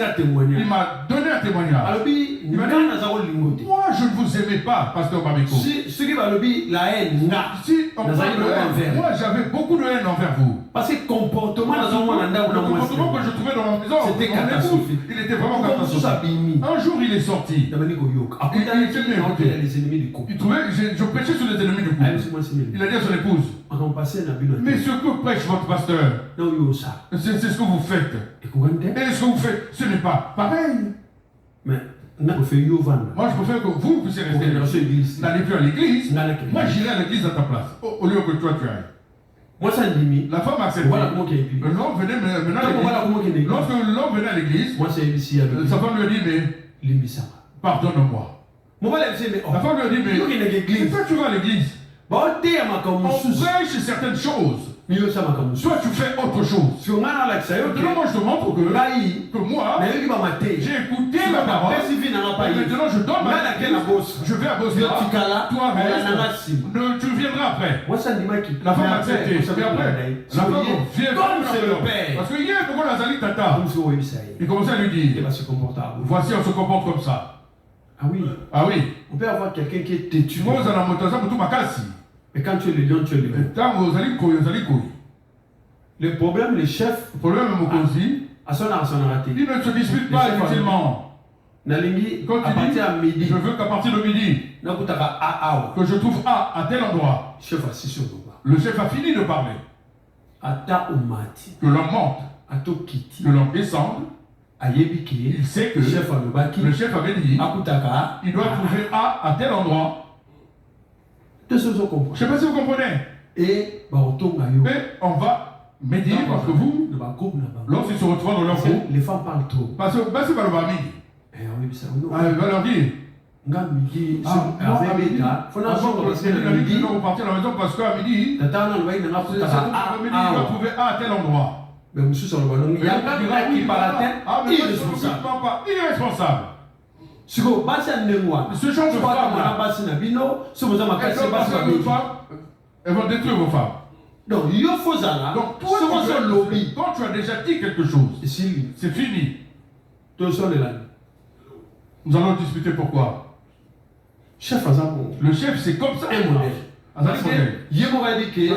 m'a donné un témoignage. Il m'a dit, moi, je ne vous aimais pas, pasteur Babiko. Ce qui va le dire, la haine, moi, j'avais beaucoup de haine envers vous. Parce que le comportement que je trouvais dans la maison, c'était catastrophique. Il était vraiment catastrophique. Un jour, il est sorti. Il trouvait, je prêchais sur les ennemis du couple. Il a dit à son épouse, mais ce que prêche votre pasteur, c'est ce que vous faites. Et ce que vous faites, ce n'est pas pareil. Mais moi, je préfère que vous puissiez rester. N'allez plus à l'église. Moi, j'irai à l'église à ta place, au lieu que toi tu ailles. Moi, ça me la femme a accepté. L'homme venait maintenant à l'église. Lorsque l'homme venait à l'église, sa femme lui a dit, mais pardonne-moi. La femme lui a dit, mais pourquoi tu vas à l'église? On prêche certaines choses. Soit tu fais autre chose. Maintenant, moi je te montre que moi, j'ai écouté la parole. Maintenant, je donne ma je vais à Bosnia. Toi, tu viendras après. La femme a accepté. Et après, la femme vient comme le père. Parce que hier, pourquoi la Zali Tata, il commençait à lui dire, voici, on se comporte comme ça. Ah oui. Ah oui. On peut avoir quelqu'un qui est têtu. Moi, ça pour tout ma casse. Mais quand tu es le lion, tu es le lion. Le problème, les chefs, il ne se dispute pas inutilement. Quand tu dis, à midi, je veux qu'à partir de midi, que je trouve A à tel endroit. Le chef a fini de parler. Que l'homme monte, que l'homme descende. Il sait que le chef avait dit, il doit trouver A à tel endroit. Je ne sais pas si vous comprenez. Et on va médire parce que vous, lorsqu'ils se retrouvent dans leur groupe, les femmes parlent trop. Parce que c'est pas le bami. Il va leur dire. Il faut partir à la maison parce qu'à midi, il va trouver A à tel endroit. Mais monsieur sur le ballon, il y a un qui par la tête, irresponsable. Ce genre de femme, elles vont détruire vos femmes. Donc, toi, quand tu as déjà dit quelque chose, c'est fini. Nous allons discuter pourquoi. Le chef, c'est comme ça. Un modèle. Parce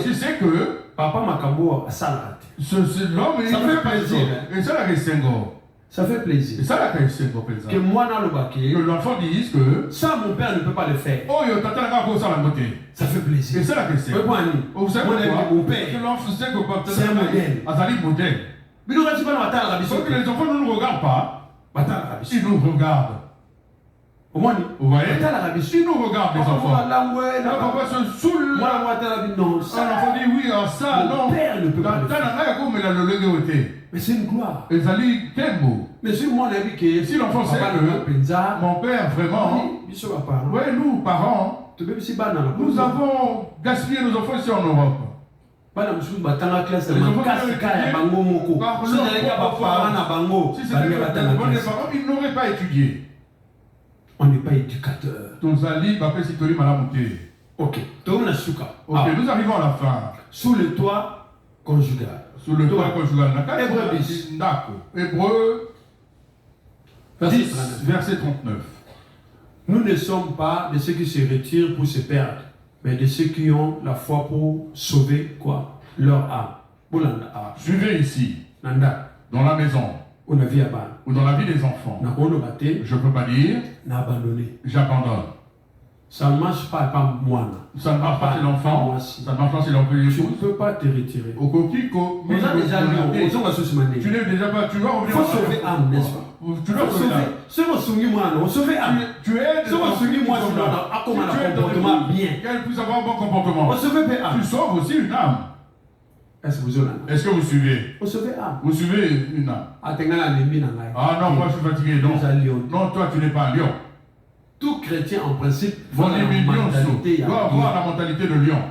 qu'il sait que Papa Makambo a ça. L'homme, il fait plaisir. Et ça, la ça fait plaisir. Et ça, la que moi, dans le baquet, que l'enfant dise que ça, mon père ne peut pas le faire. Oh, ça fait plaisir. Et ça, la question. Vous savez pourquoi? Mon père, c'est un modèle. Mais les enfants ne nous regardent pas. Ils nous regardent. Vous voyez? Ils nous regardent, les enfants. Papa se saoule. Un enfant dit oui, ça, non. Mon père ne peut pas le faire. Mais c'est une gloire. Mais si l'enfant sait que mon père, vraiment, nous, parents, nous avons gaspillé nos enfants ici en Europe. Ils n'auraient pas étudié. On n'est pas éducateur. Ok. Nous arrivons à la fin. Sous le toit conjugal. Sous le toit conjugal. Hébreu 10, verset 39. Nous ne sommes pas de ceux qui se retirent pour se perdre, mais de ceux qui ont la foi pour sauver quoi? Leur âme. Suivez ici, dans la maison. ou dans la vie des enfants, je ne peux pas dire j'abandonne. Ça ne marche pas moi. Ça ne marche pas chez l'enfant, ça ne marche pas chez l'enfant. Tu ne peux pas te retirer. Au coquille, tu n'es déjà pas, tu vas revenir. Il faut sauver âme, n'est-ce pas? Tu dois sauver âme. Tu qu'elle puisse avoir un bon comportement. Tu sauves aussi une âme. Est-ce que vous suivez? Vous suivez une âme. Ah non, moi je suis fatigué. Non, toi tu n'es pas un lion. Tout chrétien en principe doit avoir la mentalité de lion.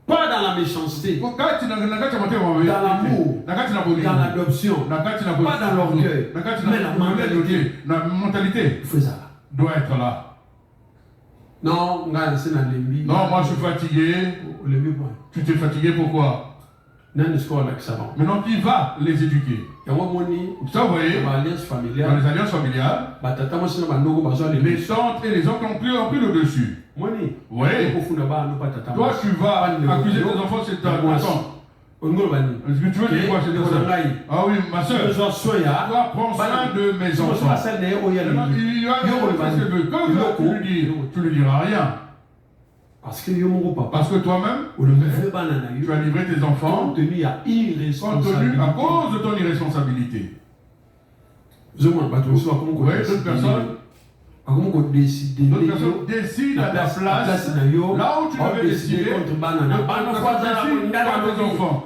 Pas dans la méchanceté, dans l'amour, dans l'adoption, pas dans l'orgueil, mais la mentalité doit être là. Non, moi je suis fatigué. Tu t'es fatigué pourquoi? Maintenant qui va les éduquer? Ça vous voyez, dans les alliances familiales, les tantes et les oncles ont pris le dessus. Oui. Toi tu vas accuser tes enfants, c'est ta tante. Est-ce que tu veux dire quoi? Ah oui, ma soeur, toi prends soin de mes enfants. Il va faire ce qu'il veut. Quand tu lui diras rien. Parce que toi-même, tu as livré tes enfants compte tenu à cause de ton irresponsabilité. D'autres personnes décident à ta place, là où tu devais décider, tes enfants.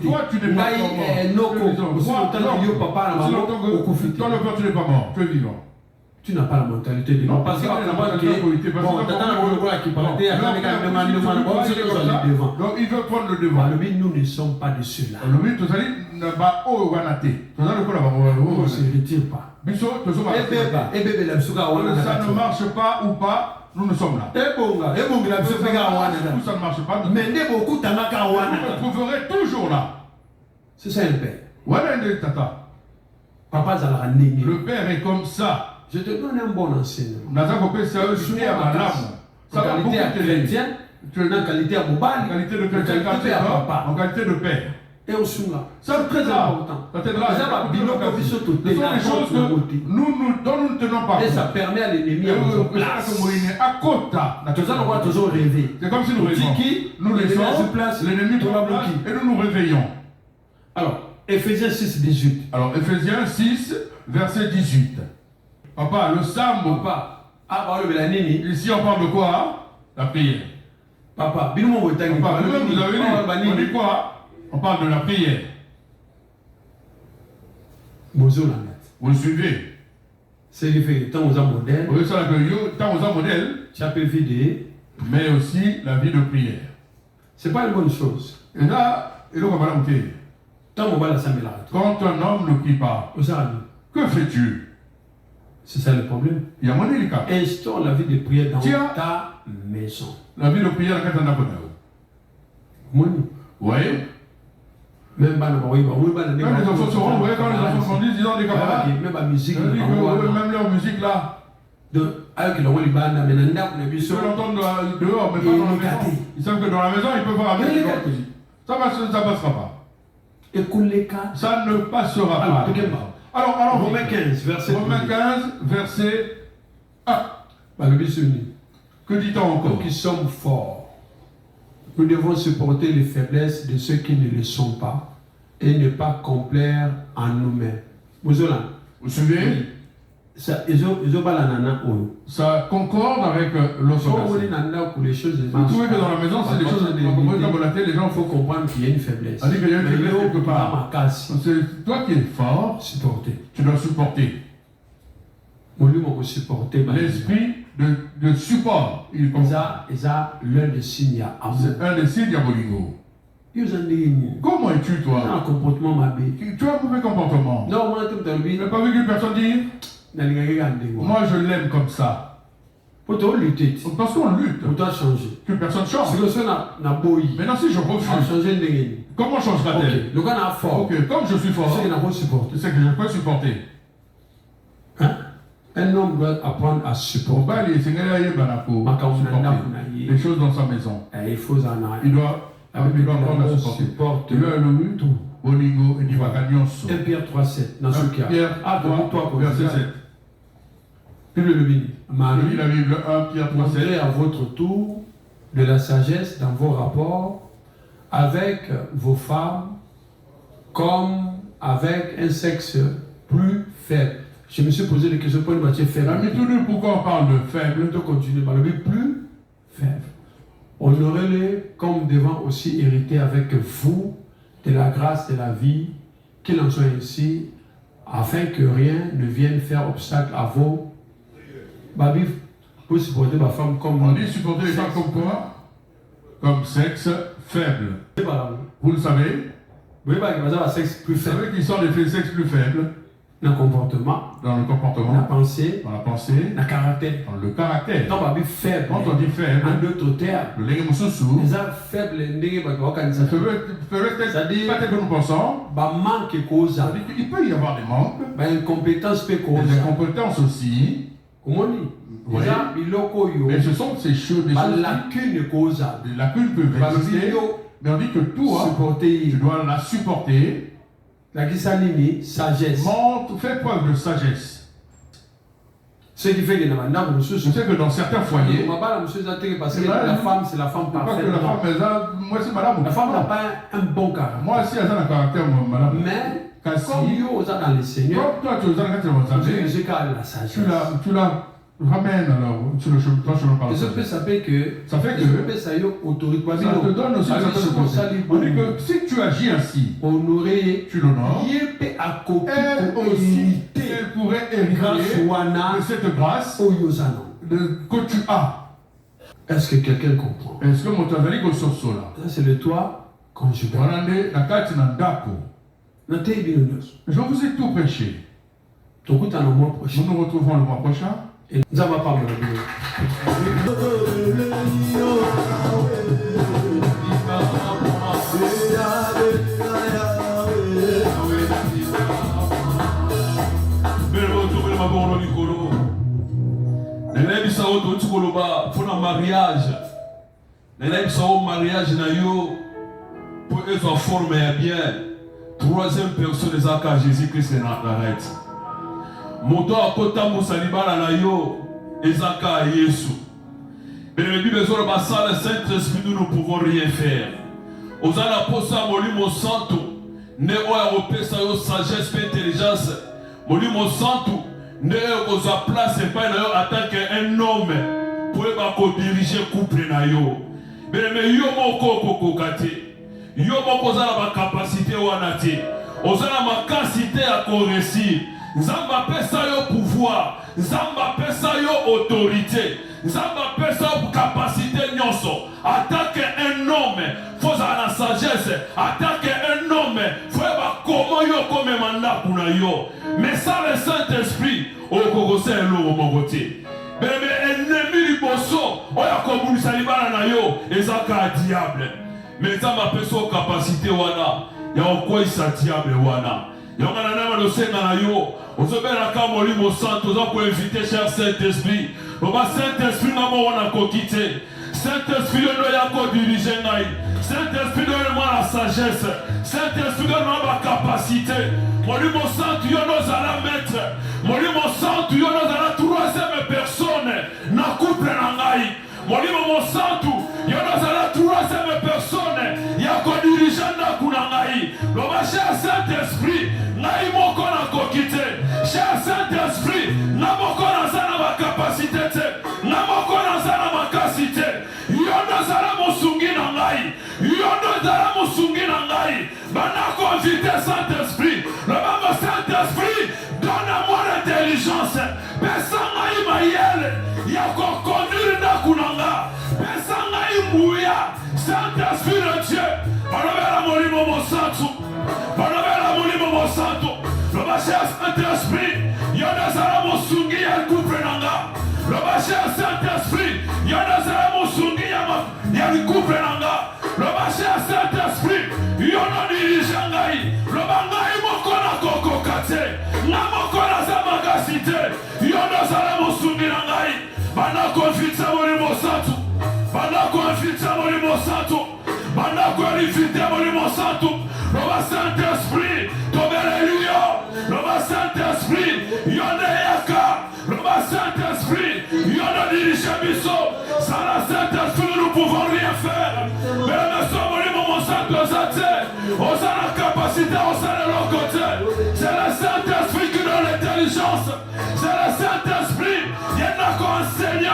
Toi, tu n'es pas mort. Tu n'es pas mort, tu es vivant. Tu n'as pas la mentalité de l'homme. Parce que donc il veut prendre le devant. Nous ne sommes pas de ceux-là. On ne se retire pas. Ça ne marche pas ou pas, nous ne sommes là. Ça ne marche pas. Vous me trouverez toujours là. C'est ça le père. Le père est comme ça. Je te donne un bon enseignement. Ça va beaucoup t'aider. Tu es en qualité à Bobal, en qualité de chrétien, en qualité de père. Et au Sunga. C'est très important. Ce sont des choses dont nous ne tenons pas. Et ça permet à l'ennemi à nous place. C'est comme si nous rêvions. Nous laissons l'ennemi prendre place et nous nous réveillons. Alors, Ephésiens 6, 18. Alors, Ephésiens 6, verset 18. Papa, le psaume. Ici, on parle de quoi? La prière. Papa, vous avez dit, on dit quoi? On parle de la prière. Vous suivez? C'est le fait, tant aux modèles. Oui, ça tant aux modèles. Mais aussi la vie de prière. C'est pas une bonne chose. Et là, quand un homme ne prie pas, que fais-tu? C'est ça le problème. Il y a mon délicat. Instaure la vie de prière dans ta maison. La vie de prière dans ta maison. Oui. Même les enfants seront, vous voyez, quand les enfants grandissent, ils ont des camarades. Même la musique. Même leur musique là. Ils l'entendent dehors, mais pas dans la maison. Ils savent que dans la maison, ils peuvent avoir la musique. Ça ne passera pas. Ça ne passera pas. Alors, Romains 15, verset 1. Que dit-on encore? Nous qui sommes forts, nous devons supporter les faiblesses de ceux qui ne le sont pas et ne pas complaire en nous-mêmes. Vous suivez? Ça concorde avec l'autre verset. Vous trouvez que dans la maison, c'est des choses les gens, il faut comprendre qu'il y a une faiblesse. Il y a une faiblesse quelque part. C'est toi qui es fort, tu dois supporter. L'esprit de support. C'est un des signes diaboliques. Comment es-tu, toi? Un comportement mabé. Tu as un mauvais comportement. Non, moi, tu n'as pas vu qu'une personne dit moi je l'aime comme ça. Pour toi lutter. Parce qu'on lutte. Pour toi changer. Qu'une personne change. Maintenant si je refuse, comment changera-t-elle? Le gars est fort. Ok, comme je suis fort, c'est que je peux supporter. Hein? Un homme doit apprendre à supporter les choses dans sa maison. Il faut il doit apprendre à supporter. 1 Pierre 3,7. Dans ce cas. Verset 7. Puis le béni. Marie, la Bible 1 Pierre 3,7. Montrez à votre tour de la sagesse dans vos rapports avec vos femmes comme avec un sexe plus faible. Je me suis posé des questions pour une moitié faible. Pourquoi on parle de faible? De continuer par le plus faible. Honorez-les comme devant aussi hériter avec vous de la grâce de la vie, qu'il en soit ainsi, afin que rien ne vienne faire obstacle à vos. Babi, vous supportez ma femme comme. On dit supporter les femmes comme quoi? Comme sexe faible. Vous le savez? Oui, sexe plus faible. Vous savez qu'ils sont des sexes plus faibles? Dans le comportement. La pensée. Dans la pensée. Le caractère. Dans le caractère. Non, babi faible. Quand on dit faible. En d'autres termes. Le légume sous. Les hommes faibles, c'est-à-dire. Pas que nous pensons. Manque et cause. Il peut y avoir des manques. Incompétence peut cause. Des incompétences aussi. Comment on dit? Oui. Mais ce sont ces choses. Des lacune cause. Les lacunes peuvent exister. Mais on dit que toi, tu dois la supporter. La sagesse. Fais preuve de sagesse. Ce qui fait que dans certains foyers, la femme, c'est la femme parfaite. La femme n'a pas un bon caractère. Moi aussi, elle a un caractère, madame. Mais, comme il dans le Seigneur, toi, tu la sagesse. Tu la ramènes alors sur le chemin par le Seigneur. Ça fait que ça te donne aussi on dit que si tu agis ainsi, tu l'honores, elle aussi pourrait hériter de cette grâce que tu as. Est-ce que quelqu'un comprend? Est-ce que mon tazali go soso là? Ça c'est le toit conjugal. Je vous ai tout prêché. Nous nous retrouvons le mois prochain. Et nous allons parler de pour être formé bien. Troisième personne des actes Jésus-Christ de Nazareth. Moto akota musalibala na yo ezaka Yesu. Mais besoin de basala le Saint-Esprit nous ne pouvons rien faire. Ozala posa molimo santo ne oya opesa yo sagesse et intelligence. Molimo santo ne oza place pas na yo en tant qu'un homme pour ba diriger couple na yo. Mais yo moko kokokate. Yo moko za ba capacité wana te. Ozala ma capacité à réussir. Nzamba pesa yo pouvoir, Nzamba pesa yo autorité, Nzamba pesa yo capacité nyonso. En tant qu'un homme, faut avoir la sagesse. En tant qu'un homme, faut avoir comment yo comme mandat pour yo. Mais ça le Saint-Esprit, au kokose lo au côté. Mais ennemi du bosso, oya kobu salibana na yo, ezaka diable. Mais Nzamba pesa yo capacité wana, ya okoi sa diable wana. Yongana nama no senga na yo. Ozobela ka molimo santo za ko inviter cher Saint-Esprit. Oba Saint-Esprit na mo wana ko quitter. Saint-Esprit no ya ko diriger ngai. Saint-Esprit donne-moi la sagesse. Saint-Esprit donne-moi la capacité. Molimo santo yo no zala mettre. Molimo santo yo no zala troisième personne na couple na ngai. Molimo santo yo no zala troisième personne ya ko diriger na kuna ngai. Loba cher Saint-Esprit ngai moko na ko quitter. Cher Saint-Esprit, na moko na zana ma capacité te, na moko na zana ma capacité. Yono zala musungi na ngai, yono zala musungi na ngai. Bana ko inviter Saint-Esprit, le même Saint-Esprit, donne-moi l'intelligence. Pesa ngai mayele, ya ko conduire na kunanga. Pesa ngai mouya, Saint-Esprit de Dieu. Banabela molimo mo santo, banabela molimo mo santo. Le cher Saint-Esprit, Yona Zara Mosungi ya couple nanga. Le cher Saint-Esprit, Yona Zara Mosungi ya couple nanga. Le cher Saint-Esprit, Yona dirige ngai. Le bangai moko na koko kate. Na moko na zamaga cité. Yona Zara Mosungi ngai. Bana konfitsa molimo santo. Bana konfitsa molimo santo. Banda glorifie mon santo. Loba Saint-Esprit. Tobe Alléluia. Loba Saint-Esprit. Yonde Yaka. Loba Saint-Esprit. Yonde dirige Bisso. Sans la Saint-Esprit, nous ne pouvons rien faire. Mais nous sommes mon santo Zate. On a la capacité, on a de l'autre côté. C'est le Saint-Esprit qui donne l'intelligence. C'est le Saint-Esprit. Il y en a qui enseignent.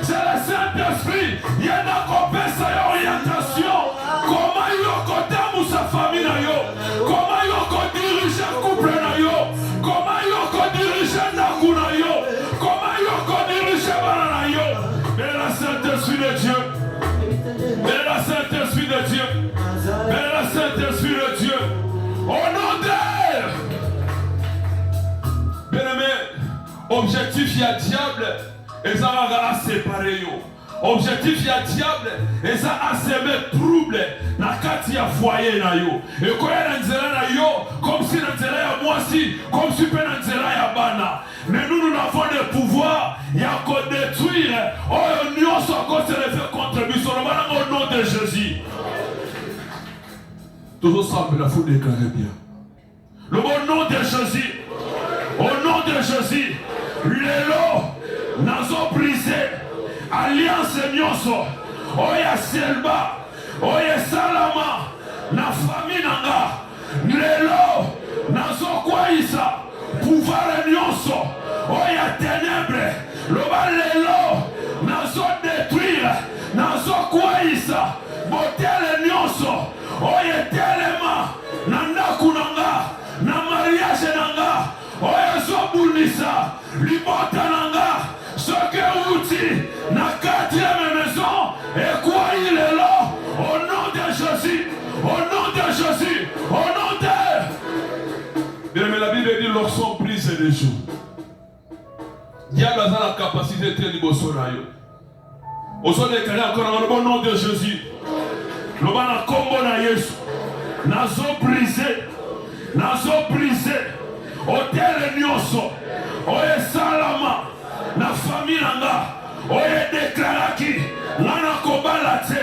C'est le Saint-Esprit. Il y en a qui pensent à l'orientation. Comment il y a côté pour sa famille. Comment il y a dirige un couple. Comment il y a dirige un nakuna. Comment il y a dirige un banana. Mais le Saint-Esprit de Dieu. Mais le Saint-Esprit de Dieu. Mais le Saint-Esprit de Dieu. Au nom d'elle. Bien-aimé, objectif, il y a diable. Et ça va séparer. Objectif, il y a diable. Et ça a semé trouble. Na kati ya foyer na yo. Et quand il y a nzela na yo, comme si nzela ya moi si, comme si pe nzela ya bana. Mais nous, nous avons le pouvoir. Il y a qu'à détruire. Oh, nous sommes encore se faire contribution. Au nom de Jésus. Tout ensemble, il faut déclarer bien. Le bon nom de Jésus. Au nom de Jésus. Les lots n'ont brisé. Alliance nyonso. Oya selba. Oya salama. Na famille nanga. Lelo. Nazo kwaisa. Pouvoir nyonso. Oya ténèbres. Loba lelo. Nazo détruire. Nazo kwaisa. Botel nyonso. Oya telema. Nanda kunanga. Na mariage nanga. Oya zobunisa. Libota nanga. Ce que outil. Na quatrième maison. Et quoi il est là. Au nom de Jésus. Au nom de Jésus. Au nom de... Bien, mais la Bible dit lorsqu'on prie c'est des jours. Diable a la capacité de traiter les sorayo. Au son déclaré encore dans le nom de Jésus. Le ban a combo na Yesu. Nazo brisé. Nazo brisé. Hôtel nyonso. Oye salama. Na famille nanga. Oye déclaraki. Nana kobalate.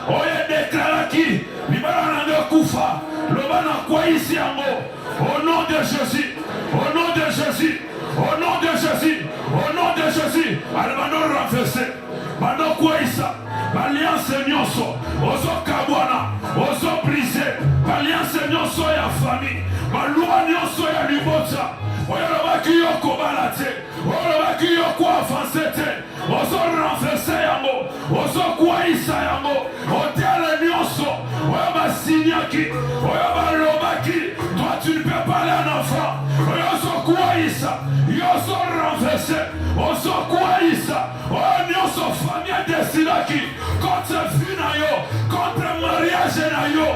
Oye déclaraki. Libara nanga kufa. Le ban a quoi ici en haut. Au nom de Jésus. Au nom de Jésus. Au nom de Jésus. Au nom de Jésus. Allez, renverser. Bando kwaisa. Alliance nyonso. Ozo kabwana. Ozo brisé. Alliance nyonso ya famille. Balua nyonso ya libota. Oyo lobaki yo kobalate. Oyo lobaki yo ko avancer te. Ozo renverser yango. Ozo kwaisa yango. Hôtel nyonso. Oyo basinyaki. Oyo balobaki. Toi tu ne peux pas aller en enfant. Oyo zo kwaisa. Yozo renverser. Ozo kwaisa. Oyo nyonso famille desinaki. Contre vie na yo. Contre mariage na yo.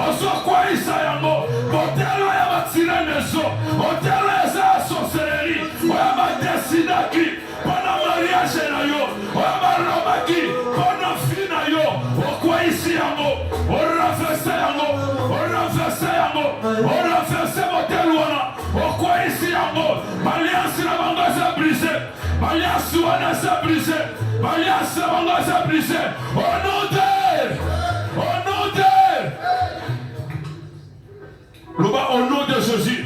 Ozo kwaisa yango. Hôtel ya batire nezo. Hôtel ya sorcellerie. Oyo badesinaki. Pendant mariage na yo. Oyo balobaki. Pendant vie na yo. Okwaisi yango. Orafese yango. Orafese yango. Orafese motel wana. Okwaisi yango. Alliance na bango sa brisé. Alliance wana sa brisé. Alliance na bango sa brisé. Au nom d'elle. Au nom d'elle. Loba au nom de Jésus.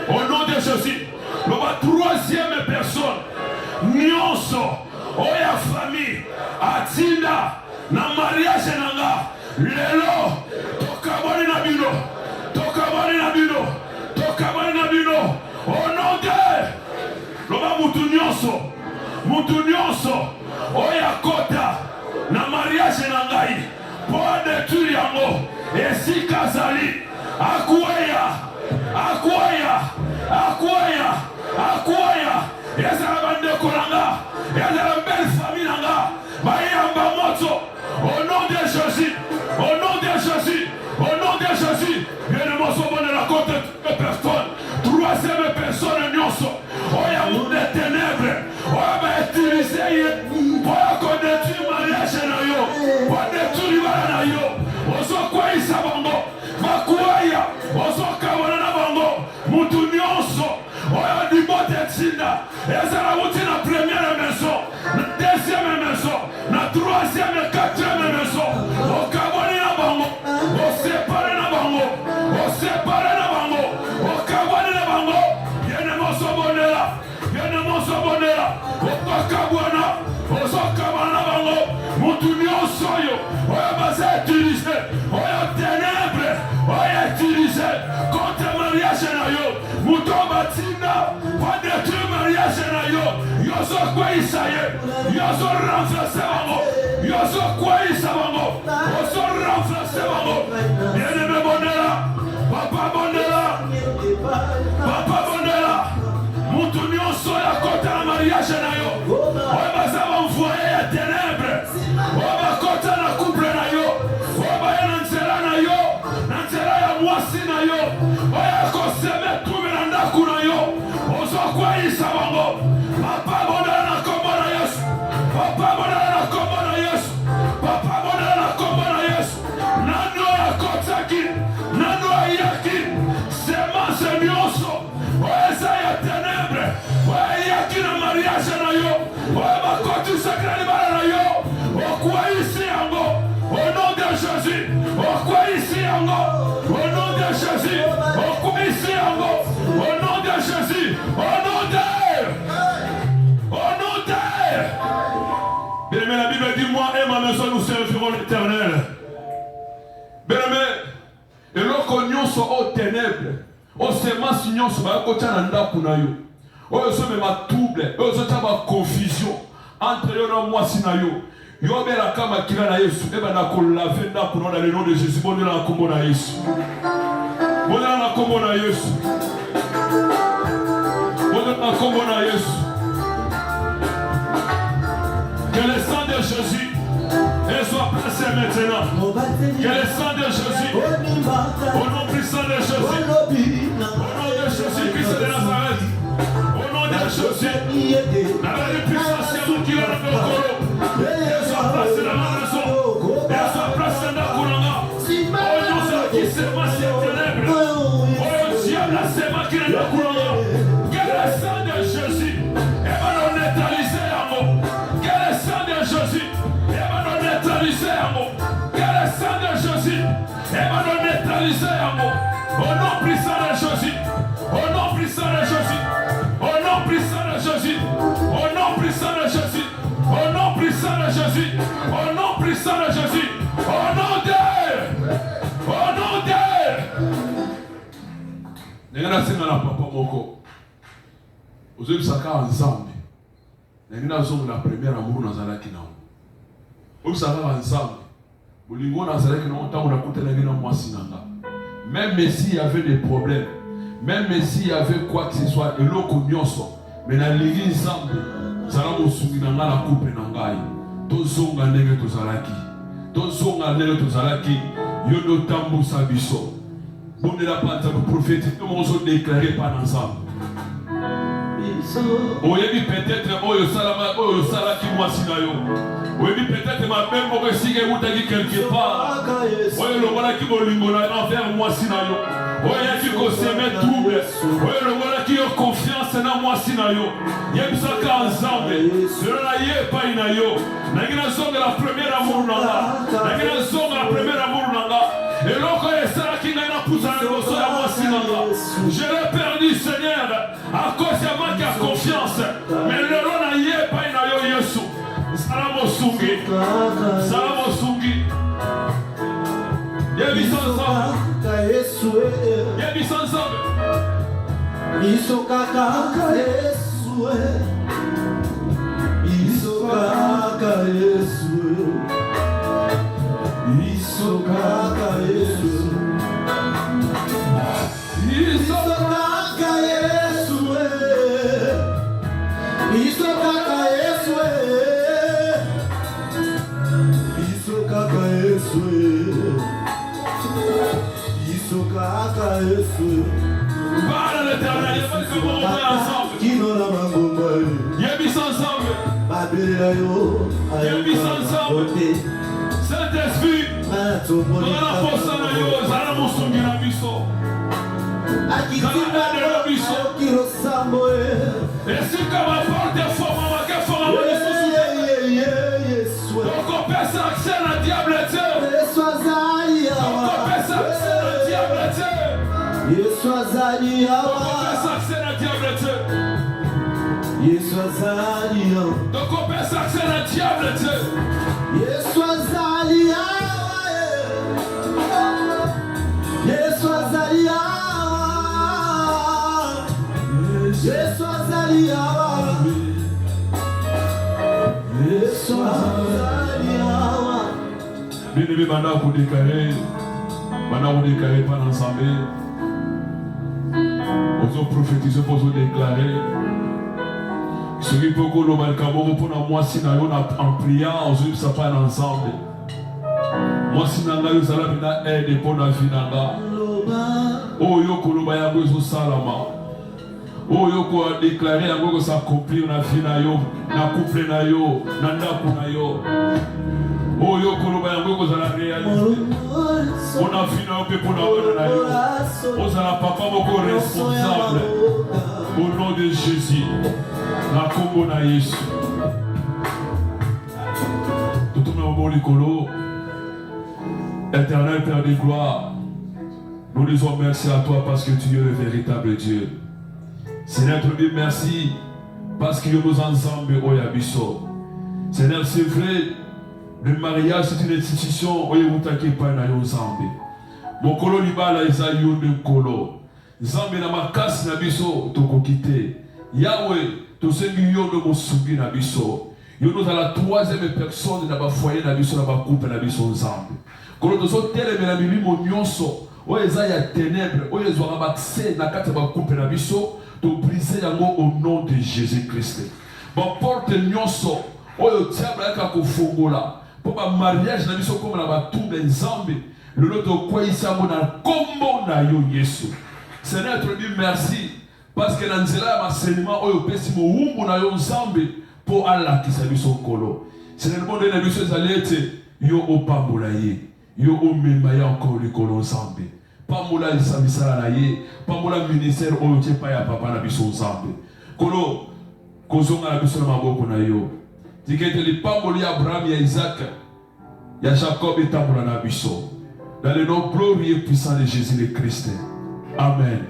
Au nom de Jésus. Loba troisième personne. Nyonso. Oya famille. Atinda. Na mariage nanga. Lelo. Tokaboni na bino. Tokaboni na bino. Tokaboni na bino. Au nom d'elle. Loba mutu nyonso. Mutu nyonso. Oya kota. Na mariage nangai. Po détruire yango. Esi kazali. Akwaya. Akwaya. Akwaya. Akwaya. Yezala bande kolanga. Yezala belle famille nanga. Bayamba moto. Au nom de Jésus. Au nom de Jésus. Au nom de Jésus. Bien de mon sauveur de la côte de personne. Troisième personne nyonso. Oya monde des ténèbres. Oya va utiliser. Oya qu'on détruit mariage na yo. Oya détruit bala na yo. Oso kwa isa bango. Makuaya. Oso kawana na bango. Mutu nyonso. Oya di bote tsinda. Eza la muti na première maison. Na deuxième maison. Na troisième et quatrième maison. Okaboni na bango. yene moso bonela okakabwana osokabana bango mutu nyonso oyo oyo baza utilize oyo ténèbre oyo utilize contre mariage na yo mutu batinda kwa détruire mariage na yo yozo kwaisa ye yozo renverser bango yozo kwaisa bango yozo renverser bango bien-aimé bonela papa bonela mutu nyonso ya kota na mariage na yo oyo baza baenvoye ya ténèbre oyo bakota na couple na yo oyo baya na nzela na yo na nzela ya mwasi na yo oyo akoseme trouble na ndako na yo ozokwayisa bango papa bonela na kombo na yesu papa bonela na kombo na yesu papa bonela na kombo na yesu nano akotaki nano ayaki semence nyonso oyo eza ya ténèbre oyo ayaki na mariage na yo oyo bakotisa libala na yo okwayisi yango au nom de Jésus okwayisi yango au nom de Jésus okwayisi yango au nom de Jésus au nom de bien-aimé, la Bible dit moi et ma maison nous servirons l'Éternel. Bien-aimé, eloko nyonso au ténèbre osemasi nyonso bakotya na ndako na yo oyo ozomema trouble oyo ozotya baconfusion entre yo na mwasi na yo yo obelaka makila na yesu ebanda kolave ndako na le nom de Jésus bondela na kombo na yesu bondela na kombo na yesu bondela na kombo na yesu. Que le sang de Jésus soit placé maintenant. Que le sang de Jésus, au nom puissant de Jésus, au nom de Jésus-Christ de Nazareth, au nom de Jésus, la puissance qui est dans le corps, elle soit placée dans ma maison, elle soit placée dans la couranga. Oh non, c'est qui s'est massé ténèbres. Oh diable, la séma qui est dans la couranga. Que le sang de Jésus, elle va nous neutraliser à mot. Que le sang de Jésus, elle va nous neutraliser à mot. Que le sang de Jésus, elle va nous neutraliser à mot. Au nom puissant de Jésus, au nom puissant de Jésus, au nom puissant de Jésus, au nom puissant de Jésus, au nom puissant de Jésus, au nom puissant de Jésus, au nom de Nengana singa na papa moko. Ozebisaka ensemble. Nengana zongo na première amour nazalaki na. Ozebisaka ensemble. Bolingo nazalaki na ntango na kutana ngina mwasi nanga. Même s'il y avait des problèmes, même s'il y avait quoi que ce soit, eloko nyonso, mais na lingi ensemble, zala mosungi nanga na couple nangai. Tozonga ndenge tozalaki. Tozonga ndenge tozalaki. Yodo tambusa biso. Bon de la pante pour prophétique, nous avons déclaré par ensemble. Oyebi peut-être oyo salama oyo salaki mwasi na yo. Oyebi peut-être ma même moko sige utaki quelque part. Oyo longola ki bolingo na envers mwasi na yo. Oyo ki ko seme trouble. Oyo longola ki yo confiance na mwasi na yo. Yebisaka ensemble. Sera la ye pa ina yo. Nangina zonga la première amour nanga. Nangina zonga la première amour nanga. Et l'autre est ça qui n'a pas poussé à je l'ai perdu, Seigneur, à cause de manque de confiance. Mais le nom n'a pas une ayo Yesu. Salamo Sungi. Salamo Sungi. Yebi ensemble. Yebi ensemble. Isokaka Yesu. Isokaka Yesu. Isokaka Yesu. Isokaka Yesu. Isokaka Yesu. Isokaka Yesu. Isokaka Yesu. Parle à l'Éternel, il faut que vous rentrez ensemble. Yébis ensemble. Yébis ensemble. Saint-Esprit, dans la force de Dieu, Zala Moussungi na biso. Zala de biso. Et si comme un porte de forme, on va faire forme à biso. Donc on peut s'accès à la diable. Donc on peut s'accès à la diable. Donc on peut s'accès à la diable. Yesu azali awa. Donc on peut s'accéder à diable, Dieu. Yesu azali awa. Yesu azali awa. Yesu azali awa. Yesu azali awa. Bien-aimé, maintenant vous déclarez pas l'ensemble. Vous prophétisez, vous déclarez. Ce qui peut que le Balkamo pour moi, si nous en priant, on se pas ensemble. Moi, si nous avons une aide pour la vie, oh, yo koloba ya gozo salama. Oh, yo ko déclarer ya gozo s'accomplir na vie na yo, na couple na yo, na ndako na yo. Oh, yo koloba ya gozo la réalité. On a fini un peu pour la bonne na yo. On a papa moko responsable. Au nom de Jésus. La Congo na Yesu. Tout le monde au Nicolo. Éternel Père de gloire. Nous disons merci à toi parce que tu es le véritable Dieu. Seigneur, Dieu, merci parce que nous ensemble au Yabiso. Seigneur, c'est vrai, le mariage c'est une institution où vous t'inquiétez pas dans nos Zambé. Mon colo libala isaïo de colo. Zambé na makasi na biso toko quitter. Yahweh, tous ces millions de mon soubi na biso. Nous sommes la troisième personne dans le foyer na biso, dans le couple na biso Zambé. Colo nous sommes tellement la milimo nyonso. O eza ya ténèbres, o ezwa accès na kati ba coupe na biso, to briser yango au nom de Jésus-Christ. Ba porte nyonso, o yo diable aka ko fongola. Pour ba mariage na biso comme na ba tout ben Nzambe, le lot de quoi ici à mon combo na yo Yesu. Seigneur, te dis merci parce que dans nzela ma enseignement o yo pesi mo wumbu na yo Nzambe pour Allah qui sa biso kolo. Seigneur, bon de biso zalete yo opambola ye. Yo omemaya encore le colon Nzambe. Pas moula isamisala na ye, pas moula ministère o yote pa ya papa na biso Nzambe. Kolo kozonga na biso na maboko na yo. Dikete li pamboli ya Abraham ya Isaac ya Jacob etambola na biso. Dans le nom glorieux et puissant de Jésus le Christ. Amen.